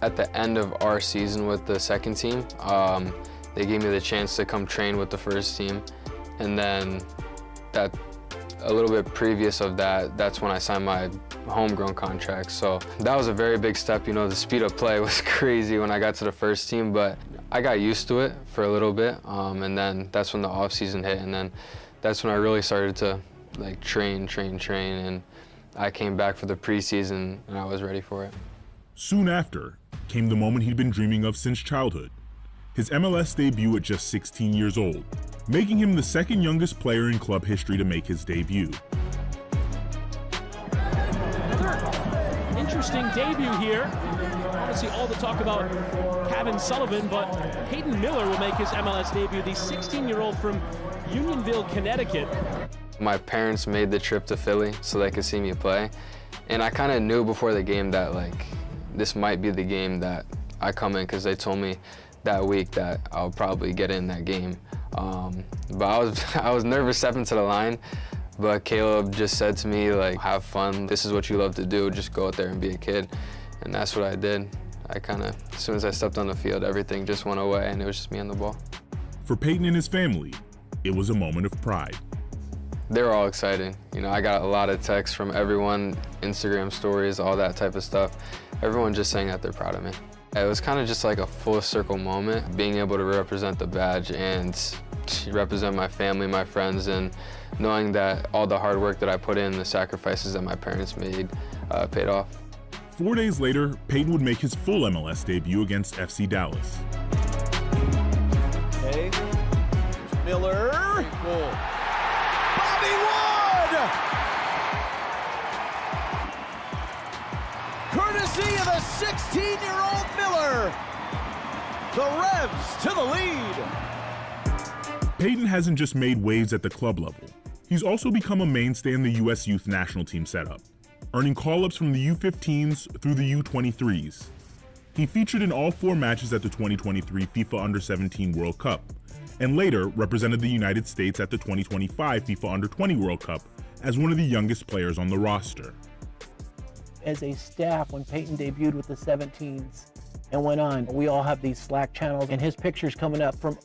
S7: At the end of our season with the second team, they gave me the chance to come train with the first team, and then that a little bit previous of that, that's when I signed my homegrown contract. So that was a very big step. You know, the speed of play was crazy when I got to the first team, but I got used to it for a little bit, and then that's when the off season hit, and then that's when I really started to like train, and I came back for the preseason and I was ready for it.
S6: Soon after came the moment he'd been dreaming of since childhood, his MLS debut at just 16 years old, making him the second youngest player in club history to make his debut.
S9: Another interesting debut here. Obviously all the talk about Kevin Sullivan, but Peyton Miller will make his MLS debut, the 16-year-old from Unionville, Connecticut.
S7: My parents made the trip to Philly so they could see me play, and I kind of knew before the game that like this might be the game that I come in, because they told me that week that I'll probably get in that game. But I was nervous stepping to the line, but Caleb just said to me like, have fun, this is what you love to do, just go out there and be a kid, and that's what I did. I kind of, as soon as I stepped on the field, everything just went away and it was just me and the ball.
S6: For Peyton and his family, it was a moment of pride.
S7: They were all excited. You know, I got a lot of texts from everyone, Instagram stories, all that type of stuff. Everyone just saying that they're proud of me. It was kind of just like a full circle moment, being able to represent the badge and represent my family, my friends, and knowing that all the hard work that I put in, the sacrifices that my parents made, paid off.
S6: 4 days later, Peyton would make his full MLS debut against FC Dallas.
S3: Okay, here's Miller, goal. Bobby Wood! courtesy of the 16-year-old Miller. The Revs to the lead.
S6: Peyton hasn't just made waves at the club level. He's also become a mainstay in the U.S. Youth National Team setup, earning call-ups from the U15s through the U23s. He featured in all 4 matches at the 2023 FIFA Under-17 World Cup, and later represented the United States at the 2025 FIFA Under-20 World Cup as one of the youngest players on the roster.
S8: As a staff, when Peyton debuted with the 17s and went on, we all have these Slack channels and his pictures coming up from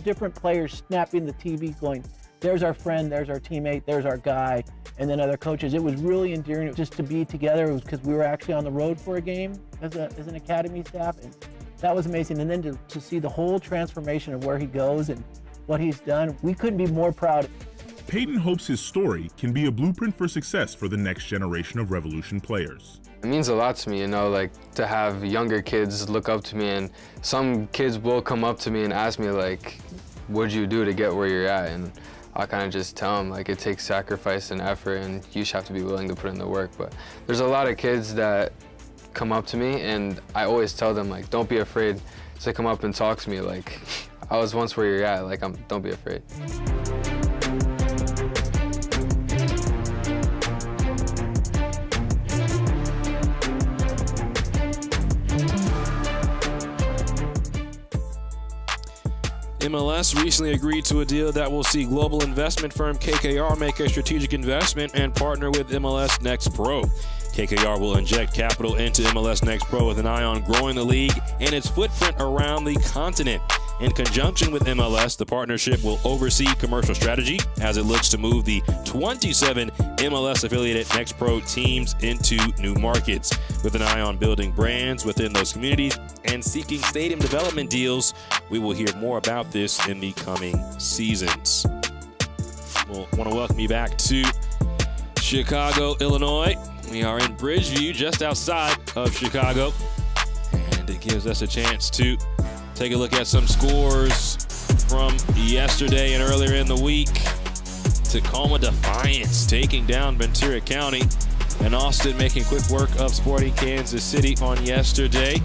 S8: different players snapping the TV going, there's our friend, there's our teammate, there's our guy, and then other coaches. It was really endearing just to be together. It was because we were actually on the road for a game as an academy staff, and that was amazing. And then to see the whole transformation of where he goes and what he's done, we couldn't be more proud.
S6: Peyton hopes his story can be a blueprint for success for the next generation of Revolution players.
S7: It means a lot to me, you know, like to have younger kids look up to me, and some kids will come up to me and ask me like, what'd you do to get where you're at? And I kind of just tell them like it takes sacrifice and effort, and you just have to be willing to put in the work. But there's a lot of kids that come up to me, and I always tell them like, don't be afraid to come up and talk to me. Like, I was once where you're at, like don't be afraid.
S1: MLS recently agreed to a deal that will see global investment firm KKR make a strategic investment and partner with MLS Next Pro. KKR will inject capital into MLS Next Pro with an eye on growing the league and its footprint around the continent. In conjunction with MLS, the partnership will oversee commercial strategy as it looks to move the 27 MLS-affiliated Next Pro teams into new markets, with an eye on building brands within those communities and seeking stadium development deals. We will hear more about this in the coming seasons. We'll want to welcome you back to Chicago, Illinois. We are in Bridgeview, just outside of Chicago, and it gives us a chance to take a look at some scores from yesterday and earlier in the week. Tacoma Defiance taking down Ventura County, and Austin making quick work of Sporting Kansas City on yesterday.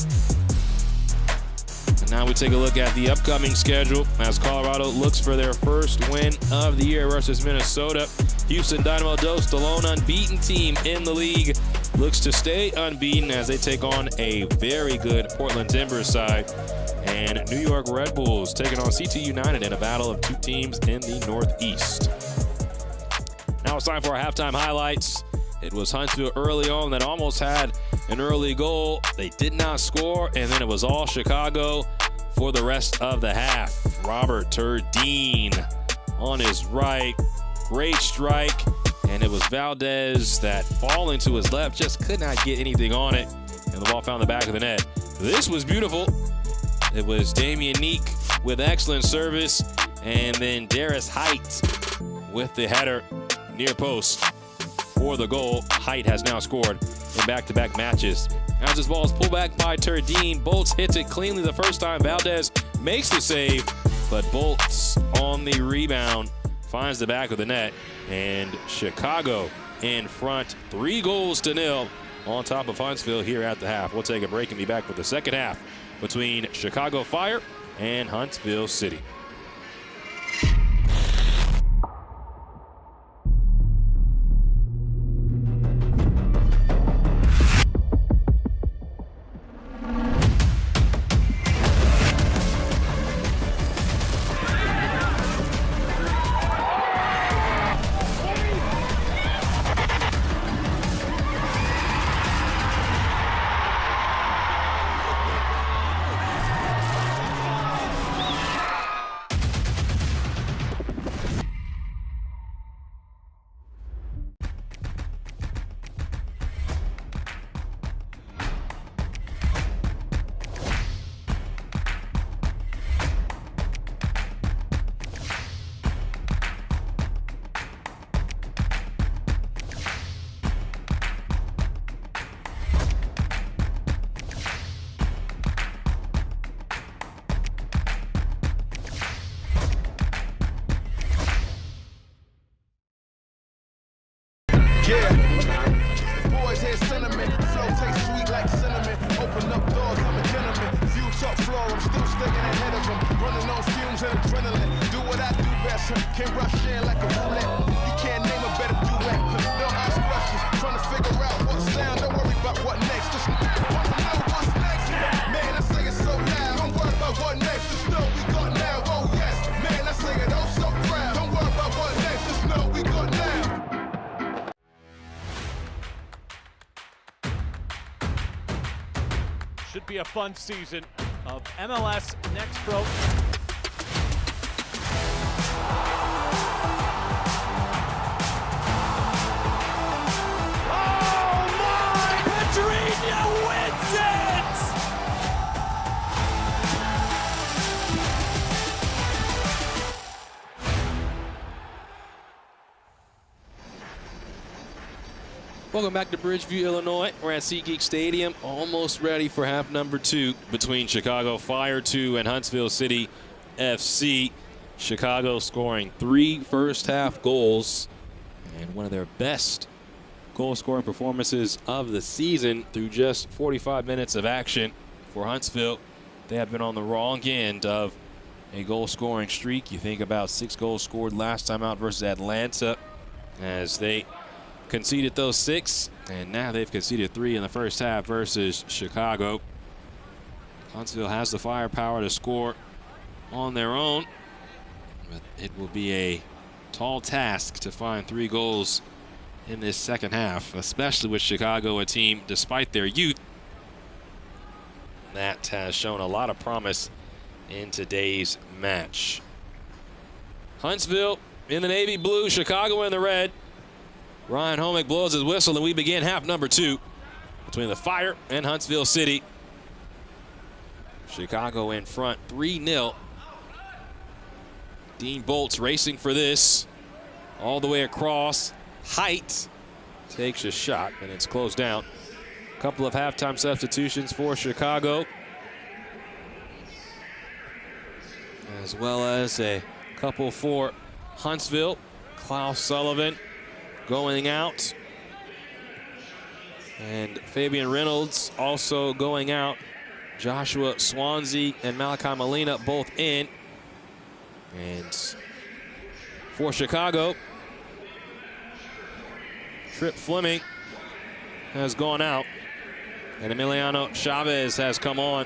S1: And now we take a look at the upcoming schedule as Colorado looks for their first win of the year versus Minnesota. Houston Dynamo Dos, the lone unbeaten team in the league, looks to stay unbeaten as they take on a very good Portland Timbers side. And New York Red Bulls taking on CT United in a battle of 2 teams in the Northeast. Now it's time for our halftime highlights. It was Huntsville early on that almost had an early goal. They did not score, and then it was all Chicago for the rest of the half. Robert Turdine on his right. Great strike, and it was Valdez that falling to his left just could not get anything on it, and the ball found the back of the net. This was beautiful. It was Damian Neek with excellent service, and then Darius Height with the header near post for the goal. Height has now scored in back-to-back matches. As this ball is pulled back by Turdine, Bolts hits it cleanly the first time. Valdez makes the save, but Bolts on the rebound finds the back of the net, and Chicago in front 3-0 on top of Huntsville here at the half. We'll take a break and be back with the second half between Chicago Fire and Huntsville City.
S3: Yeah, boys hear sentiment.
S10: flow tastes sweet like cinnamon. Open up doors, I'm a gentleman. View top floor, I'm still sticking ahead of them. Running on fumes and adrenaline. Do what I do best. Can't rush in like a roulette. You can't name a better duet. Don't ask questions. Trying to figure out what sound. Don't worry about what next. Just wanna know what's next. Man, I say it so loud. Don't worry about what next. Just know we got now. Oh yes. Man, I say it oh so proud. Don't worry about what next. Just know we got now.
S9: Should be a fun season of MLS Next Pro. Oh my! Pedrinho wins it!
S1: Welcome back to Bridgeview, Illinois. We're at SeatGeek Stadium, almost ready for half number 2 between Chicago Fire 2 and Huntsville City FC. Chicago scoring 3 first-half goals and one of their best goal-scoring performances of the season through just 45 minutes of action. For Huntsville, they have been on the wrong end of a goal-scoring streak. You think about 6 goals scored last time out versus Atlanta as they conceded those 6, and now they've conceded 3 in the first half versus Chicago. Huntsville has the firepower to score on their own, but it will be a tall task to find 3 goals in this second half, especially with Chicago, a team, despite their youth, that has shown a lot of promise in today's match. Huntsville in the navy blue, Chicago in the red. Ryan Homick blows his whistle, and we begin half number 2 between the Fire and Huntsville City. Chicago in front 3-0. Dean Bolt's racing for this. All the way across. Height takes a shot, and it's closed down. A couple of halftime substitutions for Chicago, as well as a couple for Huntsville. Klaus Sullivan going out, and Fabian Reynolds also going out. Joshua Swansea and Malachi Molina both in. And for Chicago, Trip Fleming has gone out, and Emiliano Chavez has come on.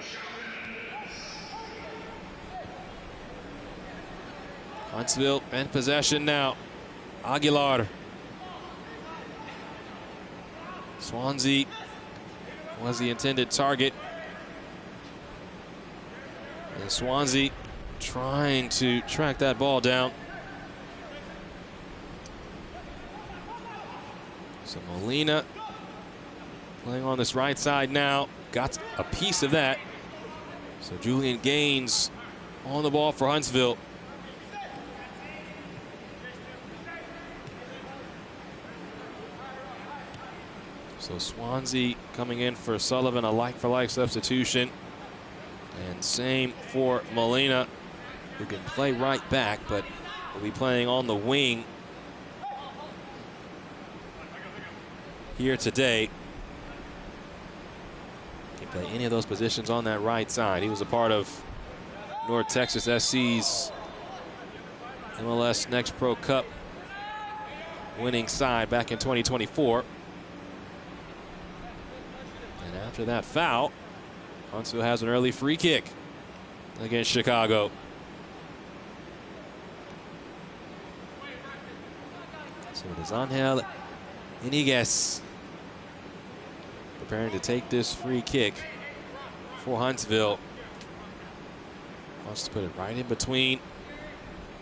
S1: Huntsville in possession now. Aguilar. Swansea was the intended target. And Swansea trying to track that ball down. So Molina playing on this right side now. Got a piece of that. So Julian Gaines on the ball for Huntsville. So Swansea coming in for Sullivan, a like-for-like substitution. And same for Molina, who can play right back, but will be playing on the wing here today. Can play any of those positions on that right side. He was a part of North Texas SC's MLS Next Pro Cup winning side back in 2024. And after that foul, Huntsville has an early free kick against Chicago. So it is Angel Iniguez preparing to take this free kick for Huntsville. Wants to put it right in between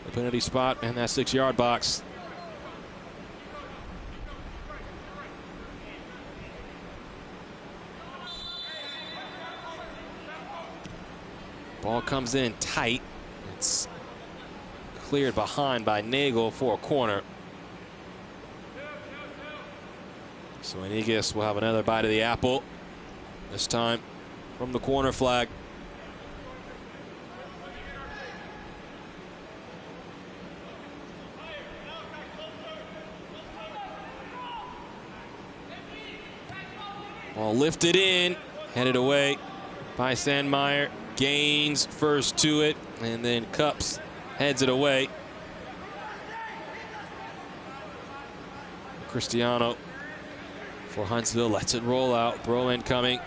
S1: the penalty spot and that 6-yard box. Ball comes in tight. It's cleared behind by Nagel for a corner. So Iniguez will have another bite of the apple, this time from the corner flag. Ball lifted in, headed away by Sandmeyer. Gains first to it, and then Cups heads it away. Cristiano for Huntsville lets it roll out. Throw incoming.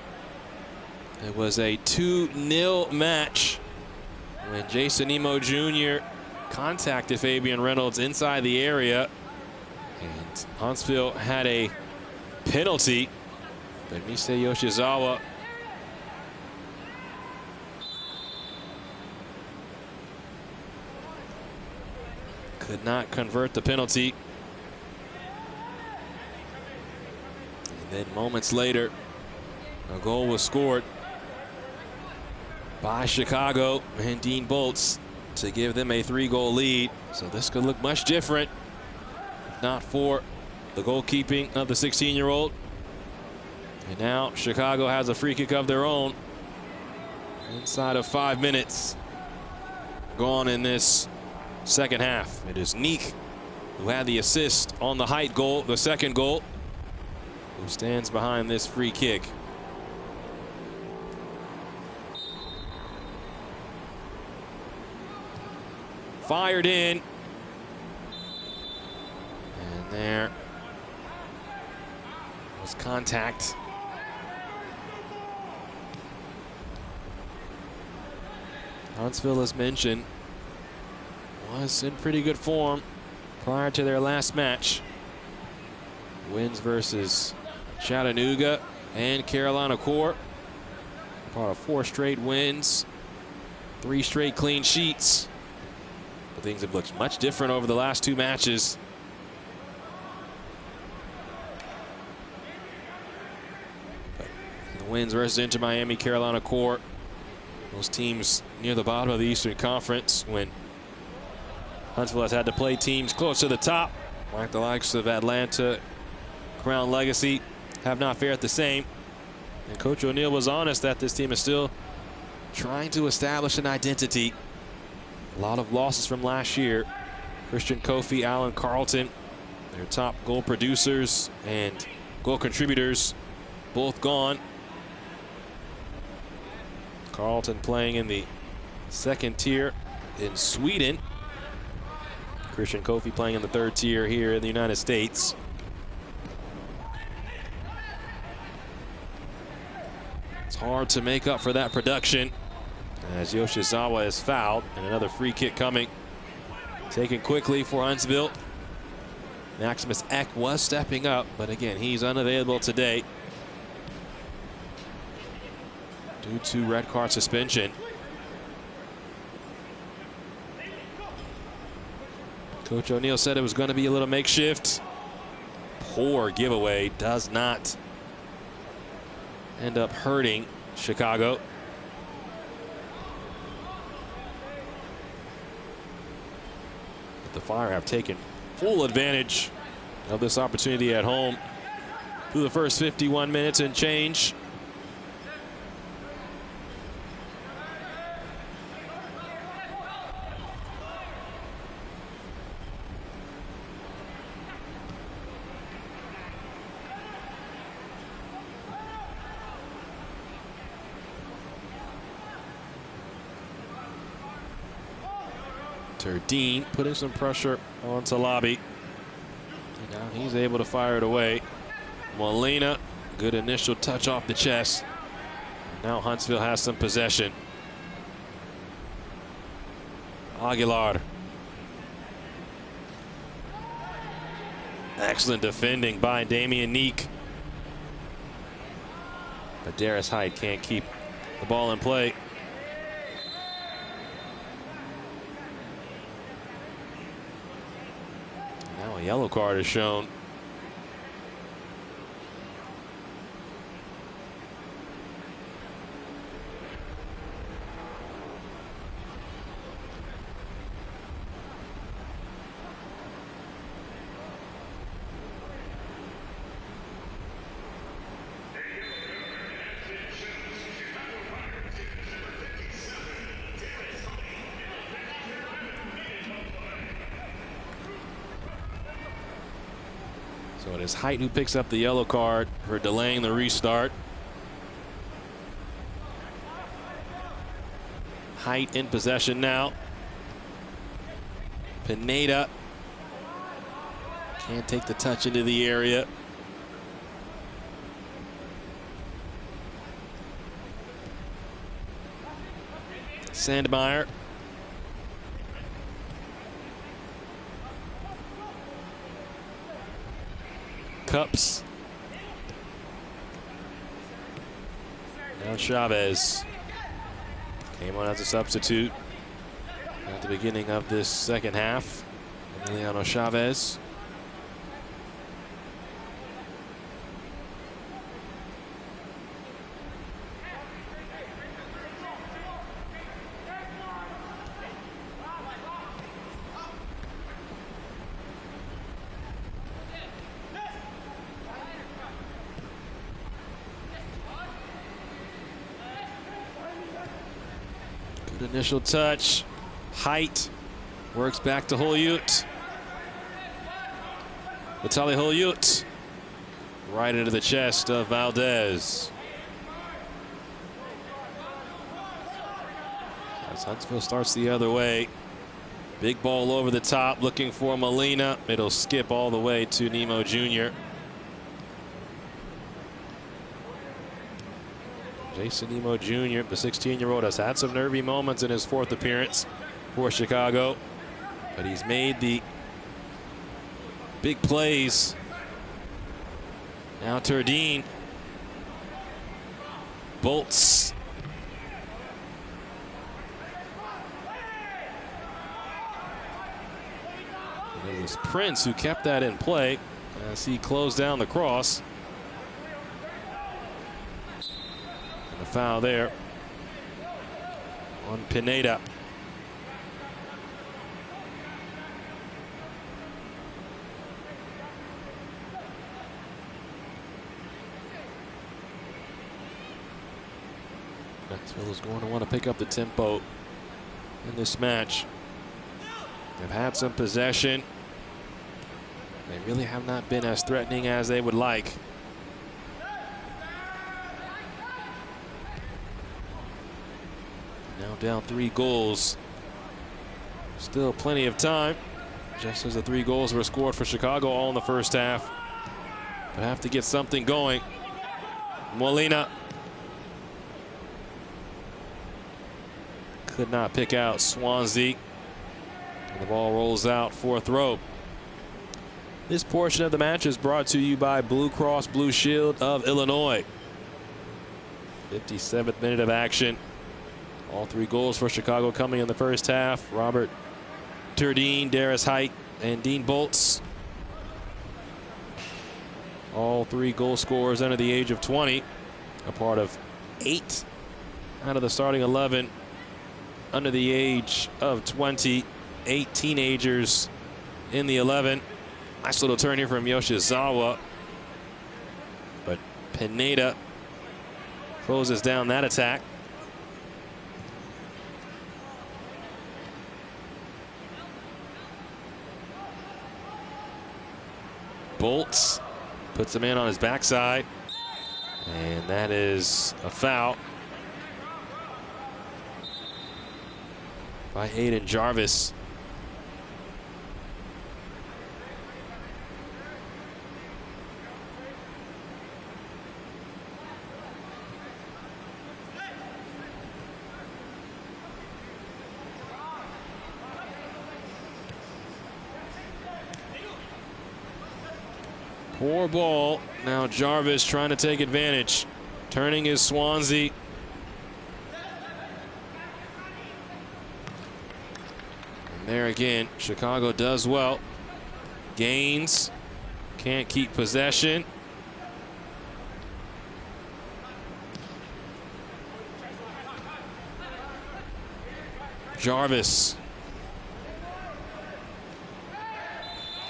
S1: It was a 2-0 match when Jason Emo Jr. contacted Fabian Reynolds inside the area. And Huntsville had a penalty, but Misei Yoshizawa could not convert the penalty. And then moments later, a goal was scored by Chicago and Dean Bolts to give them a 3-goal lead. So this could look much different if not for the goalkeeping of the 16-year-old. And now Chicago has a free kick of their own inside of 5 minutes gone in this second half. It is Neek who had the assist on the height goal, the second goal, who stands behind this free kick. Fired in. And there was contact. Huntsville, as mentioned, was in pretty good form prior to their last match. Wins versus Chattanooga and Carolina Core. Part of 4 straight wins, 3 straight clean sheets. But things have looked much different over the last 2 matches. But the wins versus Inter Miami, Carolina Core, those teams near the bottom of the Eastern Conference, when Huntsville has had to play teams close to the top, like the likes of Atlanta, Crown Legacy, have not fared the same. And Coach O'Neill was honest that this team is still trying to establish an identity. A lot of losses from last year. Christian Kofi, Alan Carlton, their top goal producers and goal contributors, both gone. Carlton playing in the 2nd tier in Sweden. Christian Kofi playing in the 3rd tier here in the United States. It's hard to make up for that production as Yoshizawa is fouled, and another free kick coming. Taken quickly for Huntsville. Maximus Eck was stepping up, but again, he's unavailable today due to red card suspension. Coach O'Neill said it was going to be a little makeshift. Poor giveaway, does not end up hurting Chicago. But the Fire have taken full advantage of this opportunity at home through the first 51 minutes and change. Dean putting some pressure on Talabi. And now he's able to fire it away. Molina, good initial touch off the chest. And now Huntsville has some possession. Aguilar. Excellent defending by Damian Neek. But Darius Hyde can't keep the ball in play. Now a yellow card is shown. But it's Height who picks up the yellow card for delaying the restart. Height in possession now. Pineda can't take the touch into the area. Sandmeyer. Cups. Now Chavez came on as a substitute at the beginning of this second half. Emiliano Chavez. Good initial touch. Height works back to Holyut. Vitaly Holyut right into the chest of Valdez. As Huntsville starts the other way. Big ball over the top looking for Molina. It'll skip all the way to Nemo Jr. Jason Nemo Jr., the 16-year-old, has had some nervy moments in his fourth appearance for Chicago, but he's made the big plays. Now Turdine bolts. And it was Prince who kept that in play as he closed down the cross. And a foul there on Pineda. Huntsville is going to want to pick up the tempo in this match. They've had some possession. They really have not been as threatening as they would like. Now down 3 goals. Still plenty of time, just as the 3 goals were scored for Chicago all in the first half. But have to get something going. Molina could not pick out Swansea. And the ball rolls out for a throw. This portion of the match is brought to you by Blue Cross Blue Shield of Illinois. 57th minute of action. All 3 goals for Chicago coming in the first half. Robert Turdine, Darius Height, and Dean Bolts. All 3 goal scorers under the age of 20. A part of 8 out of the starting 11 under the age of 20. 8 teenagers in the 11. Nice little turn here from Yoshizawa. But Pineda closes down that attack. Bolts puts him in on his backside. And that is a foul by Aiden Jarvis. Poor ball. Now Jarvis trying to take advantage. Turning his Swansea. And there again, Chicago does well. Gains. Can't keep possession. Jarvis.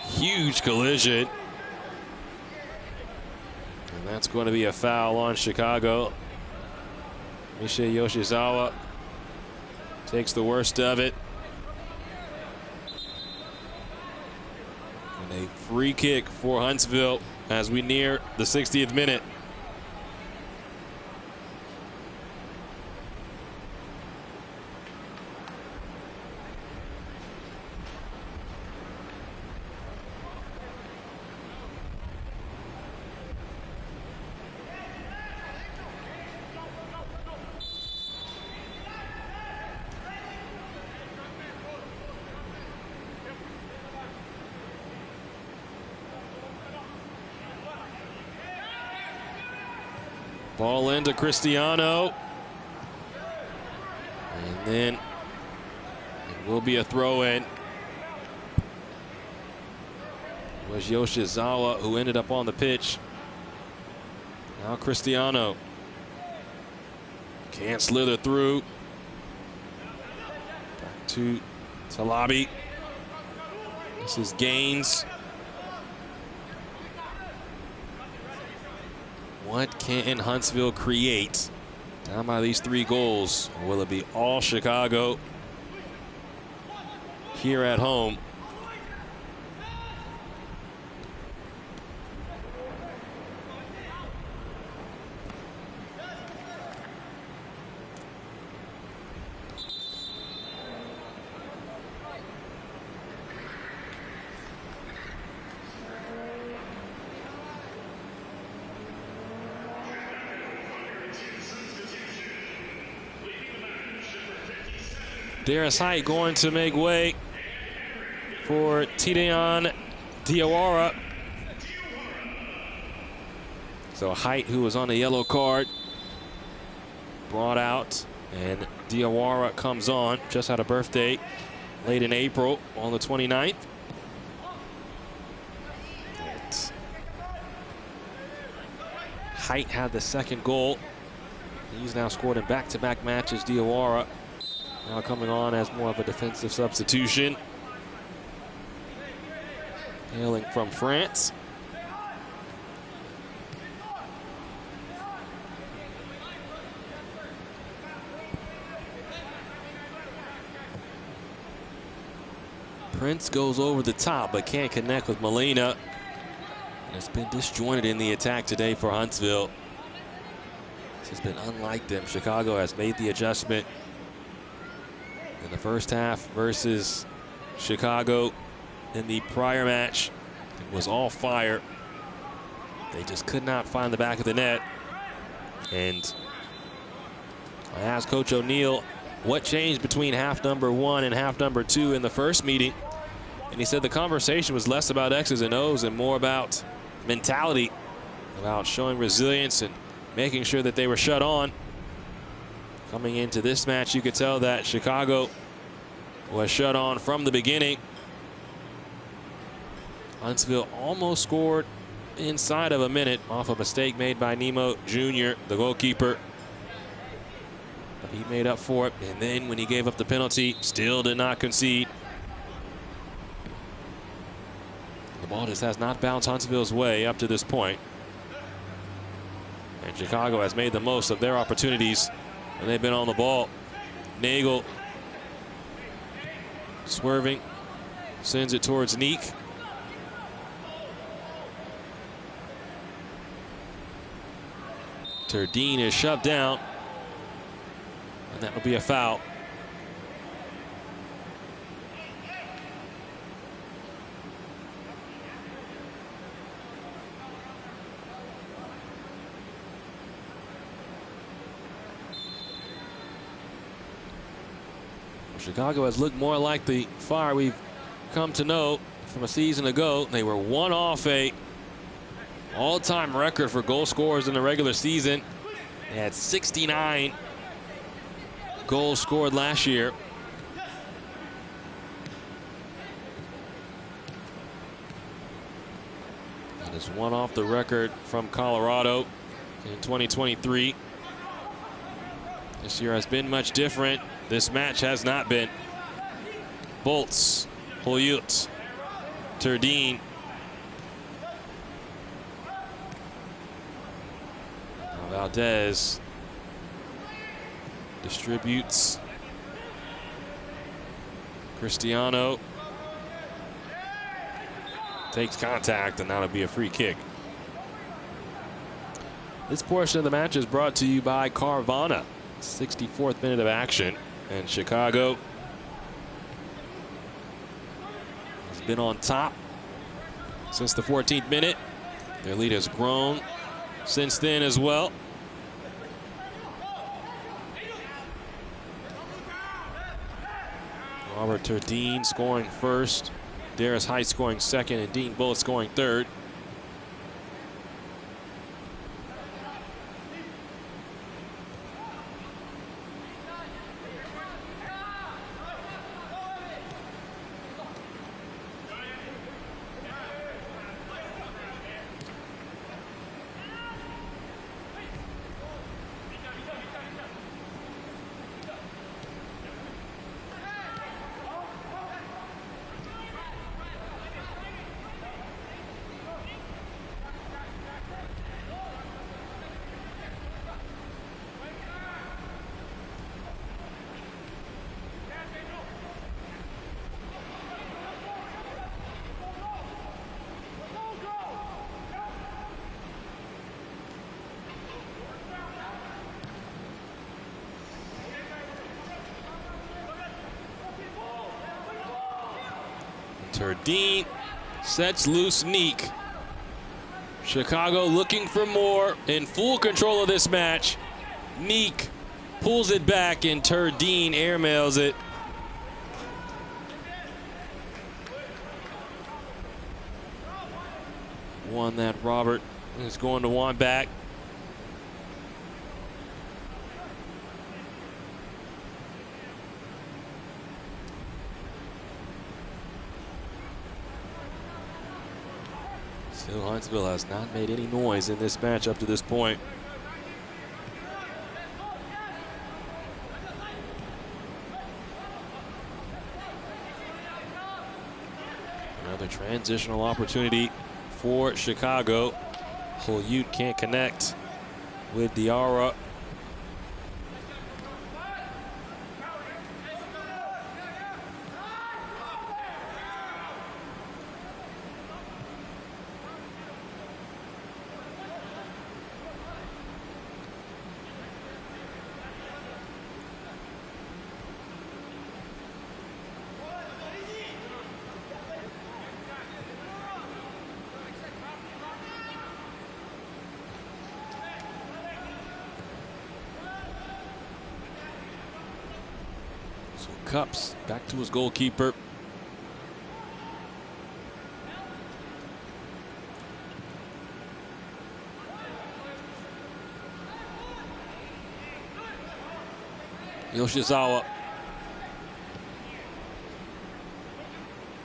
S1: Huge collision. And that's going to be a foul on Chicago. Michie Yoshizawa takes the worst of it. And a free kick for Huntsville. as we near the 60th minute. Ball into Cristiano. And then it will be a throw in. It was Yoshizawa who ended up on the pitch. Now Cristiano can't slither through. Back to Talabi. This is Gaines. What can Huntsville create? Down by these 3 goals. Or will it be all Chicago here at home? Darius Height going to make way for Tideon Diawara. So Height, who was on a yellow card, brought out, and Diawara comes on. Just had a birthday late in April on the 29th. Height had the 2nd goal. He's now scored in back-to-back matches. Diawara now coming on as more of a defensive substitution. Hailing from France. Prince goes over the top but can't connect with Molina. And it's been disjointed in the attack today for Huntsville. This has been unlike them. Chicago has made the adjustment in the first half versus Chicago in the prior match. It was all fire. They just could not find the back of the net. And I asked Coach O'Neill what changed between half number 1 and half number 2 in the first meeting. And he said the conversation was less about X's and O's and more about mentality, about showing resilience and making sure that they were shut on. Coming into this match, you could tell that Chicago was shut on from the beginning. Huntsville almost scored inside of a minute off a mistake made by Nemo Jr., the goalkeeper. But he made up for it, and then when he gave up the penalty, still did not concede. The ball just has not bounced Huntsville's way up to this point. And Chicago has made the most of their opportunities when they've been on the ball. Nagel swerving, sends it towards Neek. Turdine is shoved down, and that will be a foul. Chicago has looked more like the Fire we've come to know from a season ago. They were one off a all-time record for goal scorers in the regular season. They had 69 goals scored last year. That is one off the record from Colorado in 2023. This year has been much different. This match has not been. Bolts, Poyut, Turdine. Valdez distributes. Cristiano takes contact, and that'll be a free kick. This portion of the match is brought to you by Carvana. 64th minute of action, and Chicago has been on top since the 14th minute. Their lead has grown since then as well. Robert Turdine scoring first, Darius Height scoring second, and Dean Bullitt scoring third. Turdine sets loose Neek. Chicago looking for more, in full control of this match. Neek pulls it back and Turdine airmails it. One that Robert is going to want back. Still, Huntsville has not made any noise in this match up to this point. Another transitional opportunity for Chicago. Holute can't connect with Diarra. So Cups back to his goalkeeper. Yoshizawa.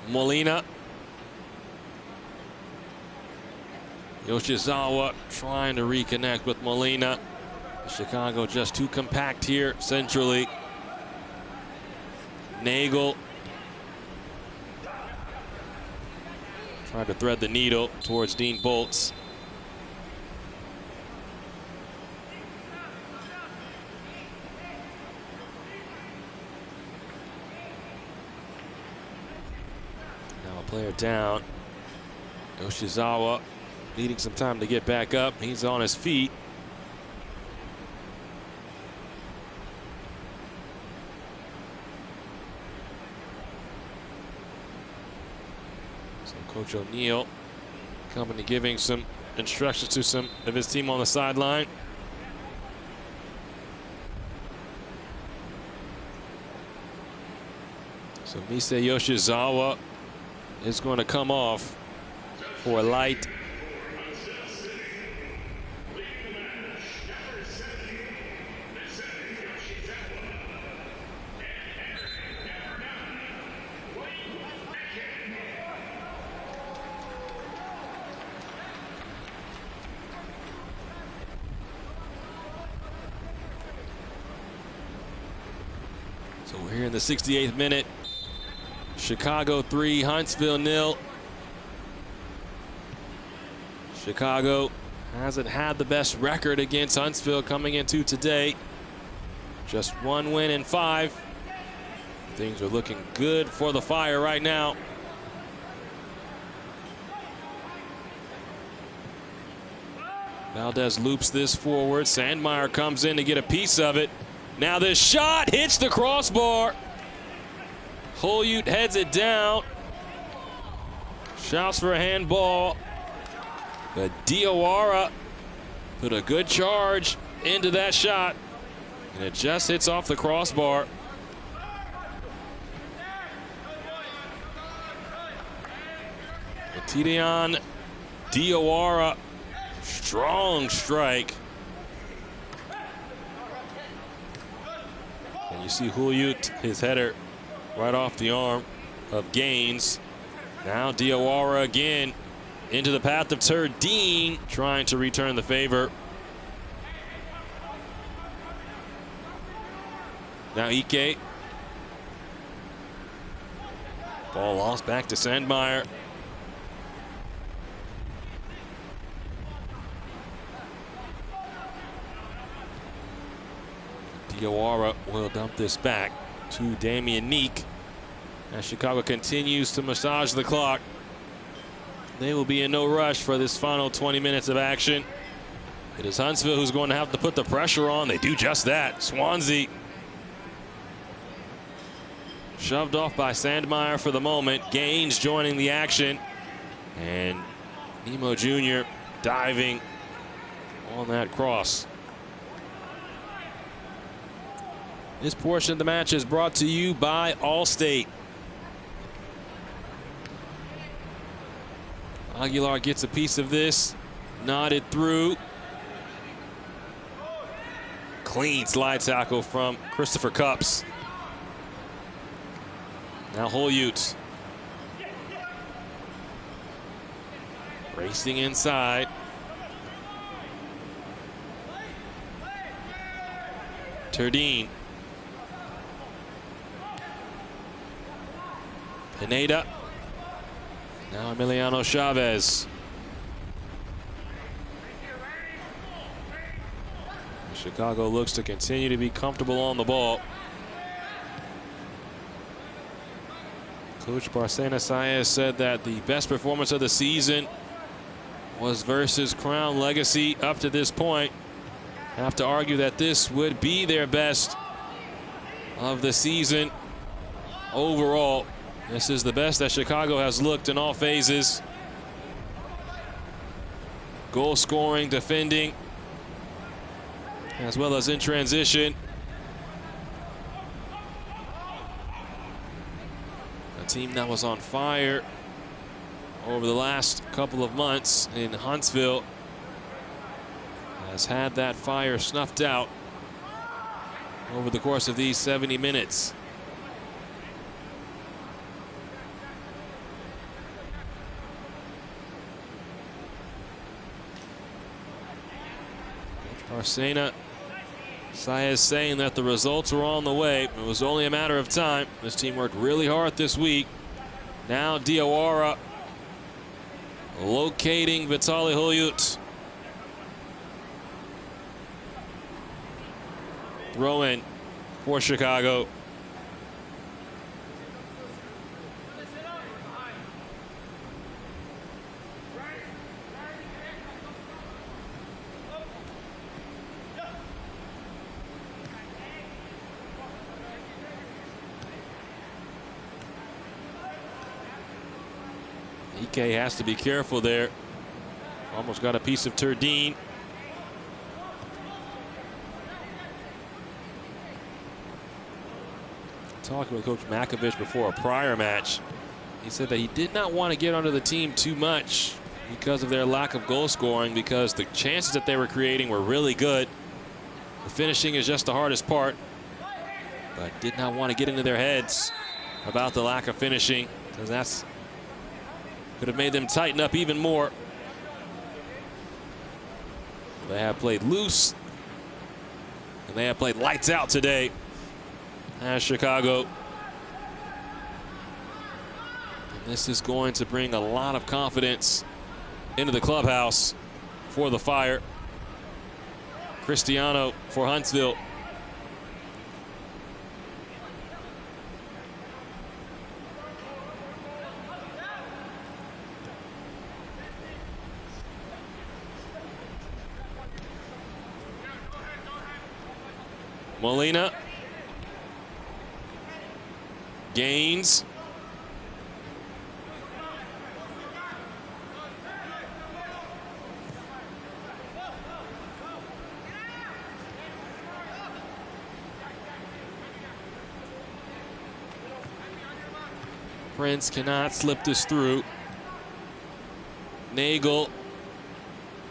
S1: Molina. Yoshizawa trying to reconnect with Molina. Chicago just too compact here centrally. Nagel trying to thread the needle towards Dean Bolts. Now a player down. Yoshizawa needing some time to get back up. He's on his feet. Coach O'Neill coming to giving some instructions to some of his team on the sideline. So Mise Yoshizawa is going to come off for a light. So we're here in the 68th minute. Chicago 3, Huntsville 0. Chicago hasn't had the best record against Huntsville coming into today. Just 1 win in 5. Things are looking good for the Fire right now. Valdez loops this forward. Sandmeyer comes in to get a piece of it. Now this shot hits the crossbar. Hulyut heads it down. Shouts for a handball. But Diawara put a good charge into that shot. And it just hits off the crossbar. Tidiane Diawara, strong strike. And you see Hulyut, his header right off the arm of Gaines. Now Diawara again into the path of Turdine, trying to return the favor. Now Ike. Ball lost back to Sandmeyer. Diawara will dump this back to Damian Neek as Chicago continues to massage the clock. They will be in no rush for this final 20 minutes of action. It is Huntsville who's going to have to put the pressure on. They do just that. Swansea shoved off by Sandmeyer for the moment. Gaines joining the action. And Nemo Jr. diving on that cross. This portion of the match is brought to you by Allstate. Aguilar gets a piece of this, nodded through. Clean slide tackle from Christopher Cupps. Now Hulyut. Racing inside. Turdine. Pineda. Now Emiliano Chavez. Chicago looks to continue to be comfortable on the ball. Coach Barcena Saez said that the best performance of the season was versus Crown Legacy up to this point. Have to argue that this would be their best of the season overall. This is the best that Chicago has looked in all phases. Goal scoring, defending, as well as in transition. A team that was on fire over the last couple of months in Huntsville has had that fire snuffed out over the course of these 70 minutes. Barcena Saez saying that the results were on the way. It was only a matter of time. This team worked really hard this week. Now Diawara locating Vitaly Hulyut. Throw in for Chicago. Ike has to be careful there. Almost got a piece of Turdine. Talking with Coach Makovich before a prior match, he said that he did not want to get onto the team too much because of their lack of goal scoring, because the chances that they were creating were really good. The finishing is just the hardest part, but did not want to get into their heads about the lack of finishing, because that's could have made them tighten up even more. They have played loose, and they have played lights out today as Chicago. And this is going to bring a lot of confidence into the clubhouse for the Fire. Cristiano for Huntsville. Molina. Gaines. Prince cannot slip this through. Nagel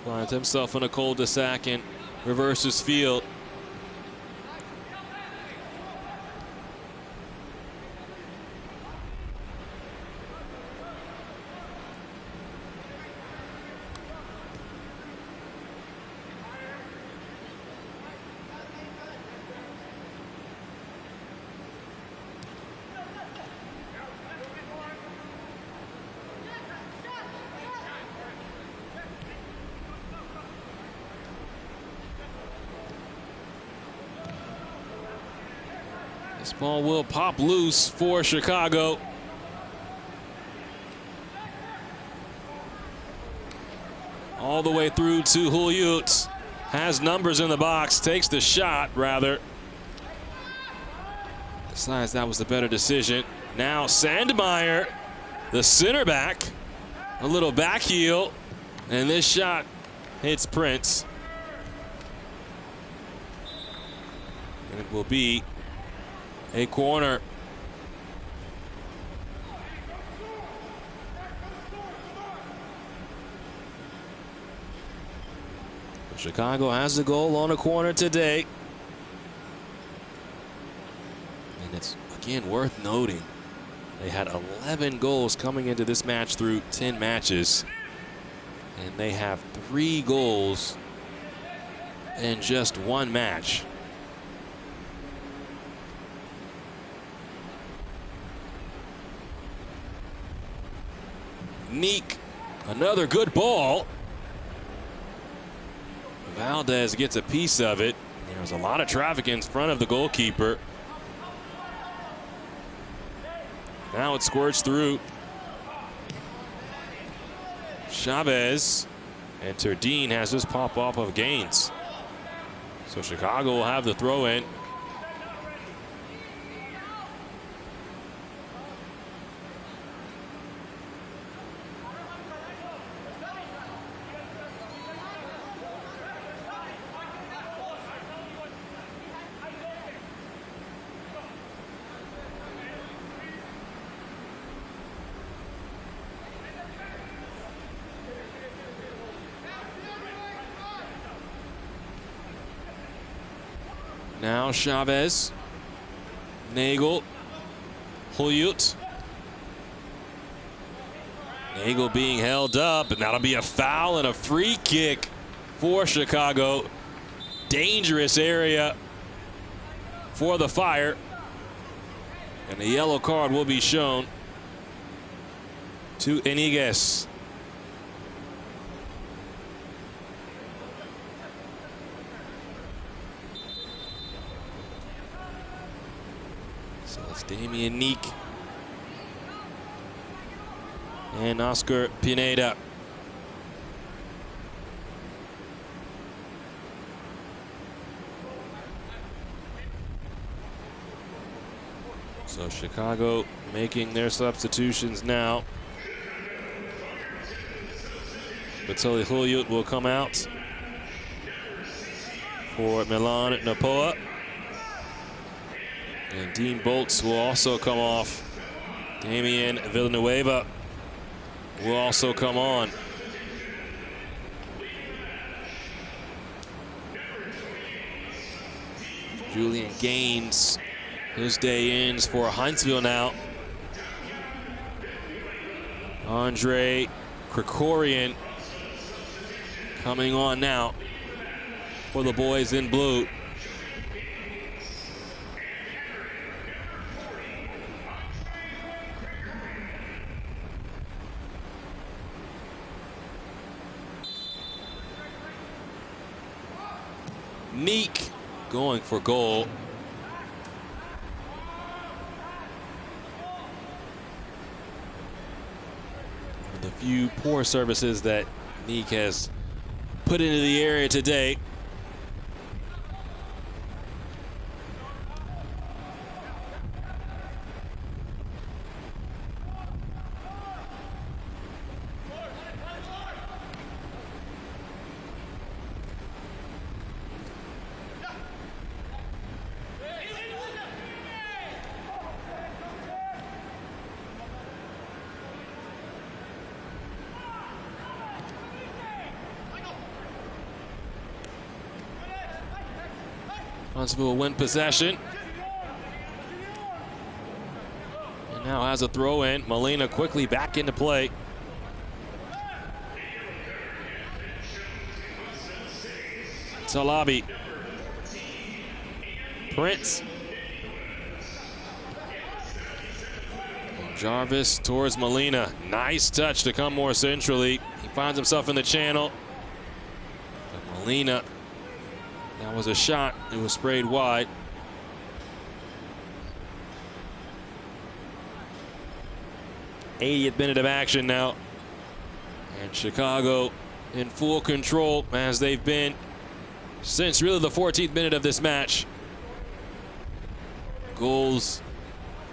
S1: finds himself in a cul-de-sac and reverses field. This ball will pop loose for Chicago. All the way through to Hulyut. Has numbers in the box, takes the shot rather. Decides that was the better decision. Now Sandmeyer, the center back. A little back heel. And this shot hits Prince. And it will be a corner. Chicago has a goal on a corner today. And it's again worth noting they had 11 goals coming into this match through 10 matches. And they have 3 goals in just 1 match. Neek, another good ball. Valdez gets a piece of it. There's a lot of traffic in front of the goalkeeper. Now it squirts through. Chavez, and Turdine has this pop off of Gaines. So Chicago will have the throw in. Now Chavez, Nagel, Hulyut. Nagel being held up, and that'll be a foul and a free kick for Chicago. Dangerous area for the Fire. And a yellow card will be shown to Iniguez. So it's Damian Neek and Oscar Pineda. So Chicago making their substitutions now. Batoli Hulyut will come out for Milan Napoa. And Dean Bolts will also come off. Damian Villanueva will also come on. Julian Gaines, his day ends for Huntsville now. Andre Krikorian coming on now for the boys in blue. Neek going for goal. The few poor services that Neek has put into the area today. Huntsville will win possession. And now has a throw in. Molina quickly back into play. Talabi. Prince. Jarvis towards Molina. Nice touch to come more centrally. He finds himself in the channel. But Molina, that was a shot. It was sprayed wide. '80th minute of action now. And Chicago in full control as they've been since really the 14th minute of this match. Goals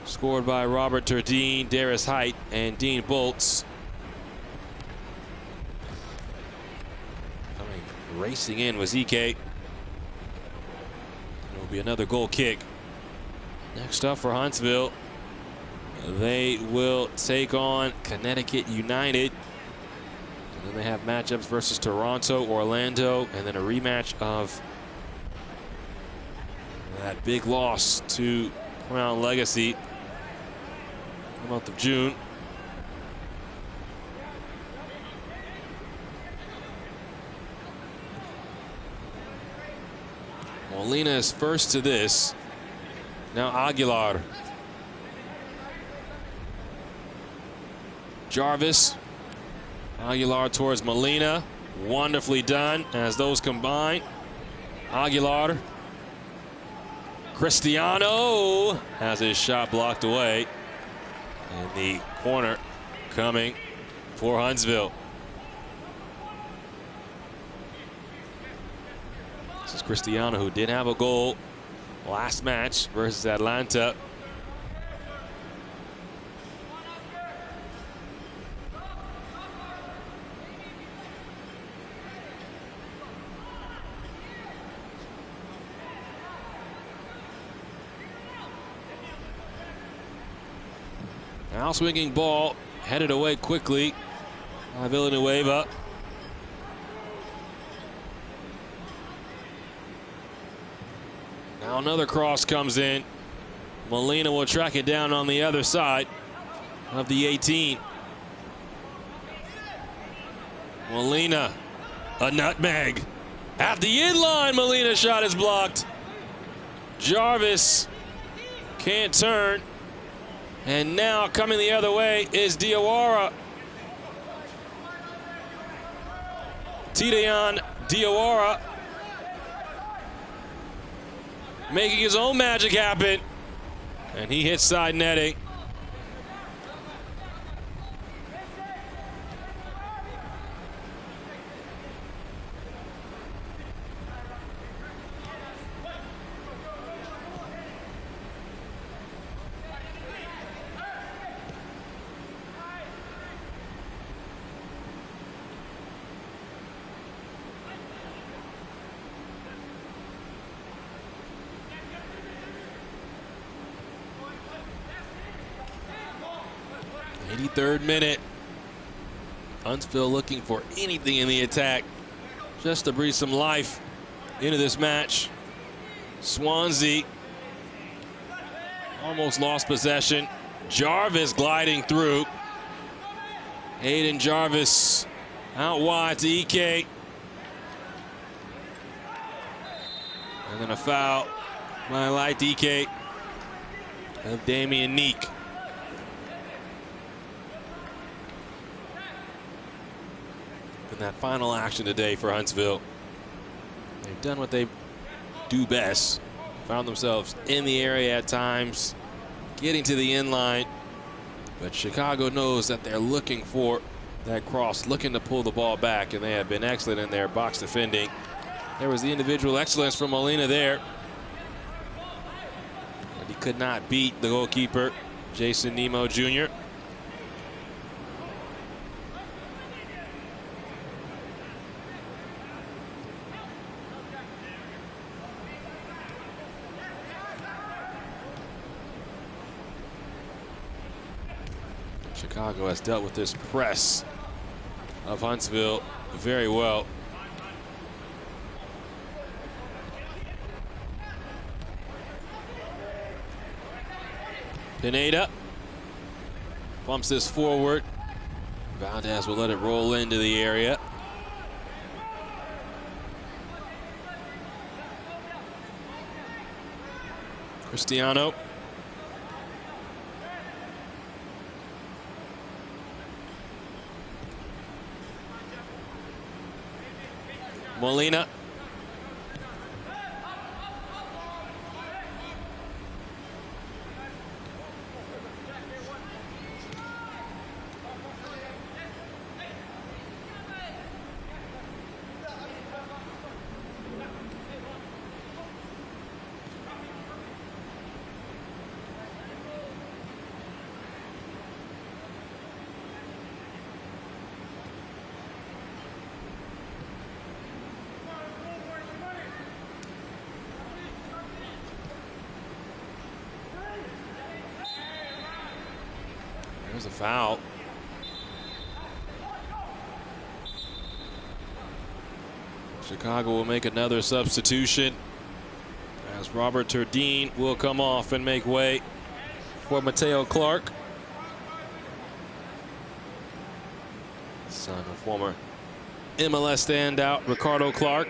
S1: scored by Robert Turdine, Darius Height, and Dean Bolts. Coming racing in was Ike. It'll be another goal kick. Next up for Huntsville, they will take on Connecticut United. And then they have matchups versus Toronto, Orlando, and then a rematch of that big loss to Crown Legacy in the month of June. Molina is first to this. Now Aguilar. Jarvis. Aguilar towards Molina. Wonderfully done as those combine. Aguilar. Cristiano has his shot blocked away. And the corner coming for Huntsville. This is Cristiano, who did have a goal last match versus Atlanta. Now swinging ball, headed away quickly by Villanueva. Now another cross comes in. Molina will track it down on the other side of the 18. Molina, a nutmeg. At the inline, Molina's shot is blocked. Jarvis can't turn. And now coming the other way is Diawara. Tideon Diawara making his own magic happen. And he hits side netting. Third minute. Huntsville looking for anything in the attack just to breathe some life into this match. Swansea almost lost possession. Jarvis gliding through. Hayden Jarvis out wide to Ike. And then a foul by Light Ike of Damian Neek. In that final action today for Huntsville, they've done what they do best. Found themselves in the area at times, getting to the inline. But Chicago knows that they're looking for that cross, looking to pull the ball back, and they have been excellent in their box defending. There was the individual excellence from Molina there. But he could not beat the goalkeeper, Jason Nemo Jr. Chicago has dealt with this press of Huntsville very well. Pineda bumps this forward. Valdez will let it roll into the area. Cristiano. Molina. There's a foul. Chicago will make another substitution as Robert Turdine will come off and make way for Mateo Clark, son of former MLS standout Ricardo Clark.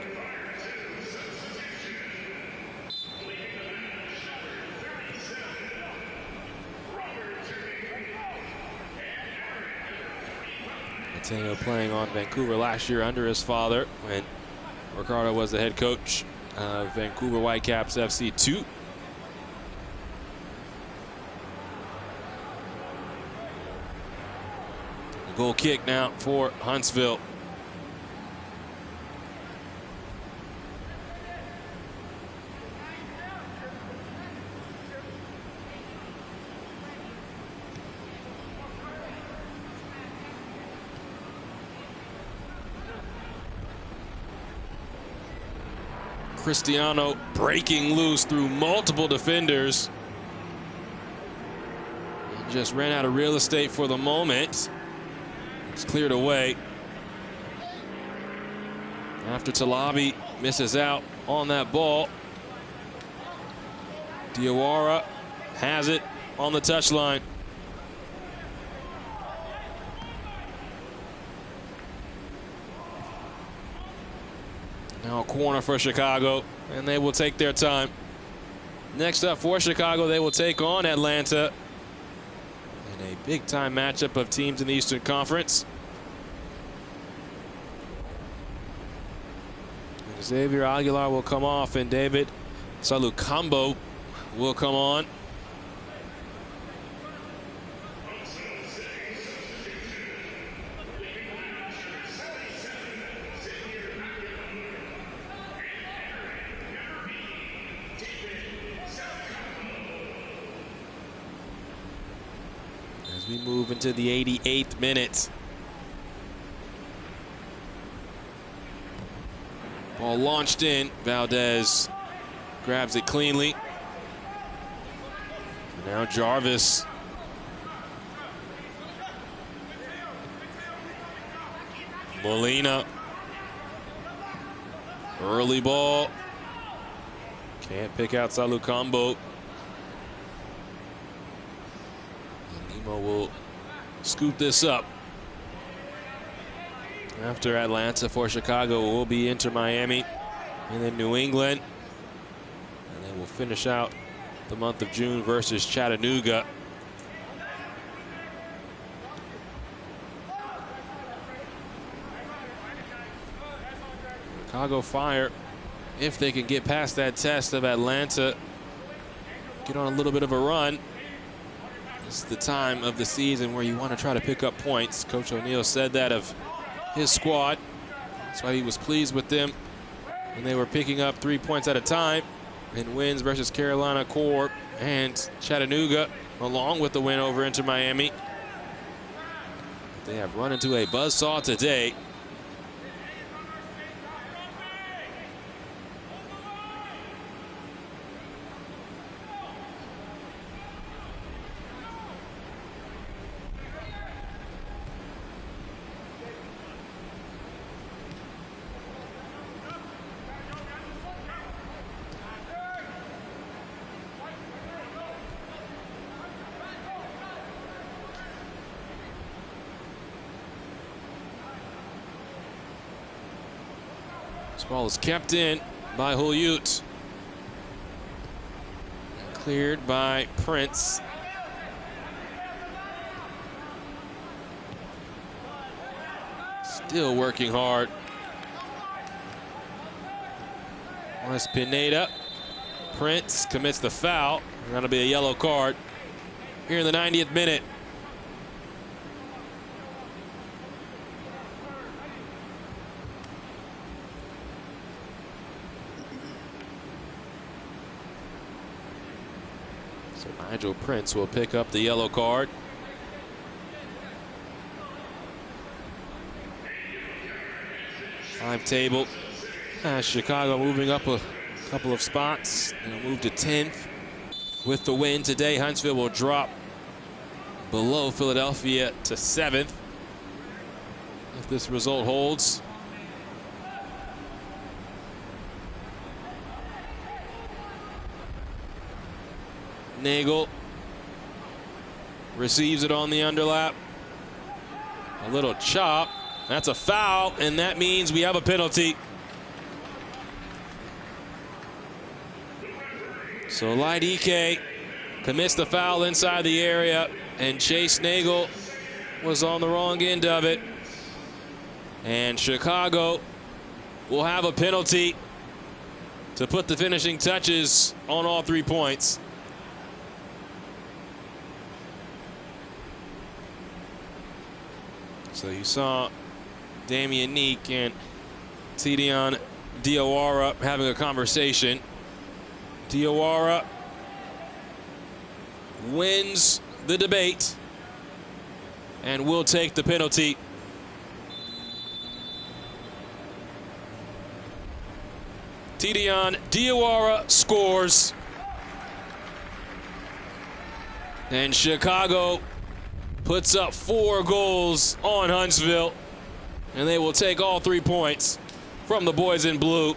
S1: Mateo playing on Vancouver last year under his father when Ricardo was the head coach of Vancouver Whitecaps FC 2. The goal kick now for Huntsville. Cristiano breaking loose through multiple defenders. He just ran out of real estate for the moment. It's cleared away after Talabi misses out on that ball. Diawara has it on the touchline. Now a corner for Chicago, and they will take their time. Next up for Chicago, they will take on Atlanta in a big-time matchup of teams in the Eastern Conference. And Xavier Aguilar will come off, and David Salukambo will come on. As we move into the 88th minute. Ball launched in. Valdez grabs it cleanly. And now Jarvis. Molina. Early ball. Can't pick out Salukambo. Will scoop this up. After Atlanta for Chicago will be Inter Miami and then New England. And they will finish out the month of June versus Chattanooga. Chicago Fire, if they can get past that test of Atlanta, get on a little bit of a run. It's the time of the season where you want to try to pick up points. Coach O'Neill said that of his squad. That's why he was pleased with them when they were picking up 3 points at a time in wins versus Carolina Core and Chattanooga, along with the win over Inter Miami. They have run into a buzzsaw today. This ball is kept in by Hulyut. Cleared by Prince. Still working hard. Was Pineda. Prince commits the foul. That'll be a yellow card here in the 90th minute. So Nigel Prince will pick up the yellow card. Table. Chicago moving up a couple of spots. They'll move to 10th. With the win today, Huntsville will drop below Philadelphia to 7th. If this result holds. Nagel receives it on the underlap. A little chop. That's a foul, and that means we have a penalty. So Ike commits the foul inside the area, and Chase Nagel was on the wrong end of it. And Chicago will have a penalty to put the finishing touches on all 3 points. So you saw Damian Neek and Tidion Diawara having a conversation. Diawara wins the debate and will take the penalty. Tidion Diawara scores. And Chicago puts up 4 goals on Huntsville. And they will take all 3 points from the boys in blue.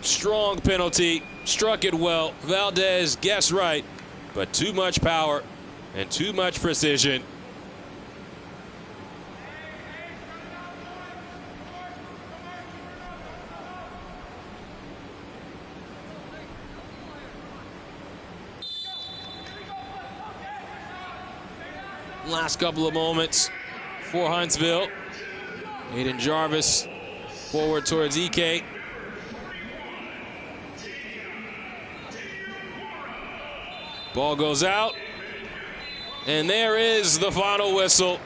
S1: Strong penalty, struck it well. Valdez guessed right, but too much power and too much precision. Last couple of moments for Huntsville. Aiden Jarvis forward towards Ike. Ball goes out. And there is the final whistle.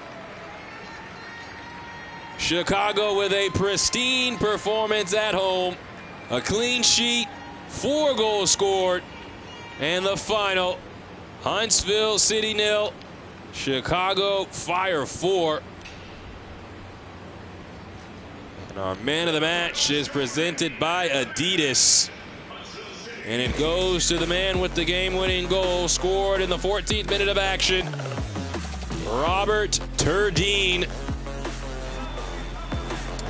S1: Chicago with a pristine performance at home. A clean sheet, 4 goals scored. And the final, Huntsville City 0, Chicago Fire 4. And our man of the match is presented by Adidas. And it goes to the man with the game-winning goal scored in the 14th minute of action, Robert Turdine.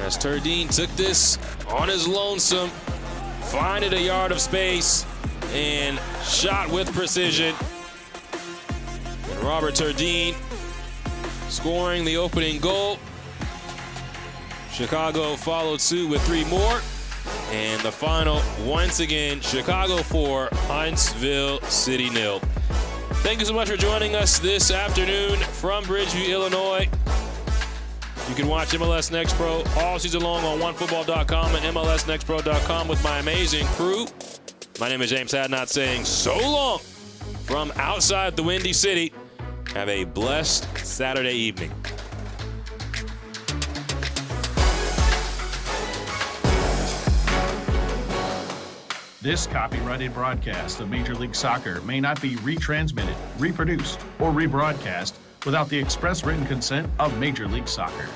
S1: As Turdine took this on his lonesome, finding a yard of space, and shot with precision. And Robert Turdine scoring the opening goal. Chicago followed suit with 3 more. And the final, once again, Chicago 4, Huntsville City 0. Thank you so much for joining us this afternoon from Bridgeview, Illinois. You can watch MLS Next Pro all season long on onefootball.com and MLSnextpro.com with my amazing crew. My name is James Hadnot saying so long from outside the Windy City. Have a blessed Saturday evening.
S11: This copyrighted broadcast of Major League Soccer may not be retransmitted, reproduced, or rebroadcast without the express written consent of Major League Soccer.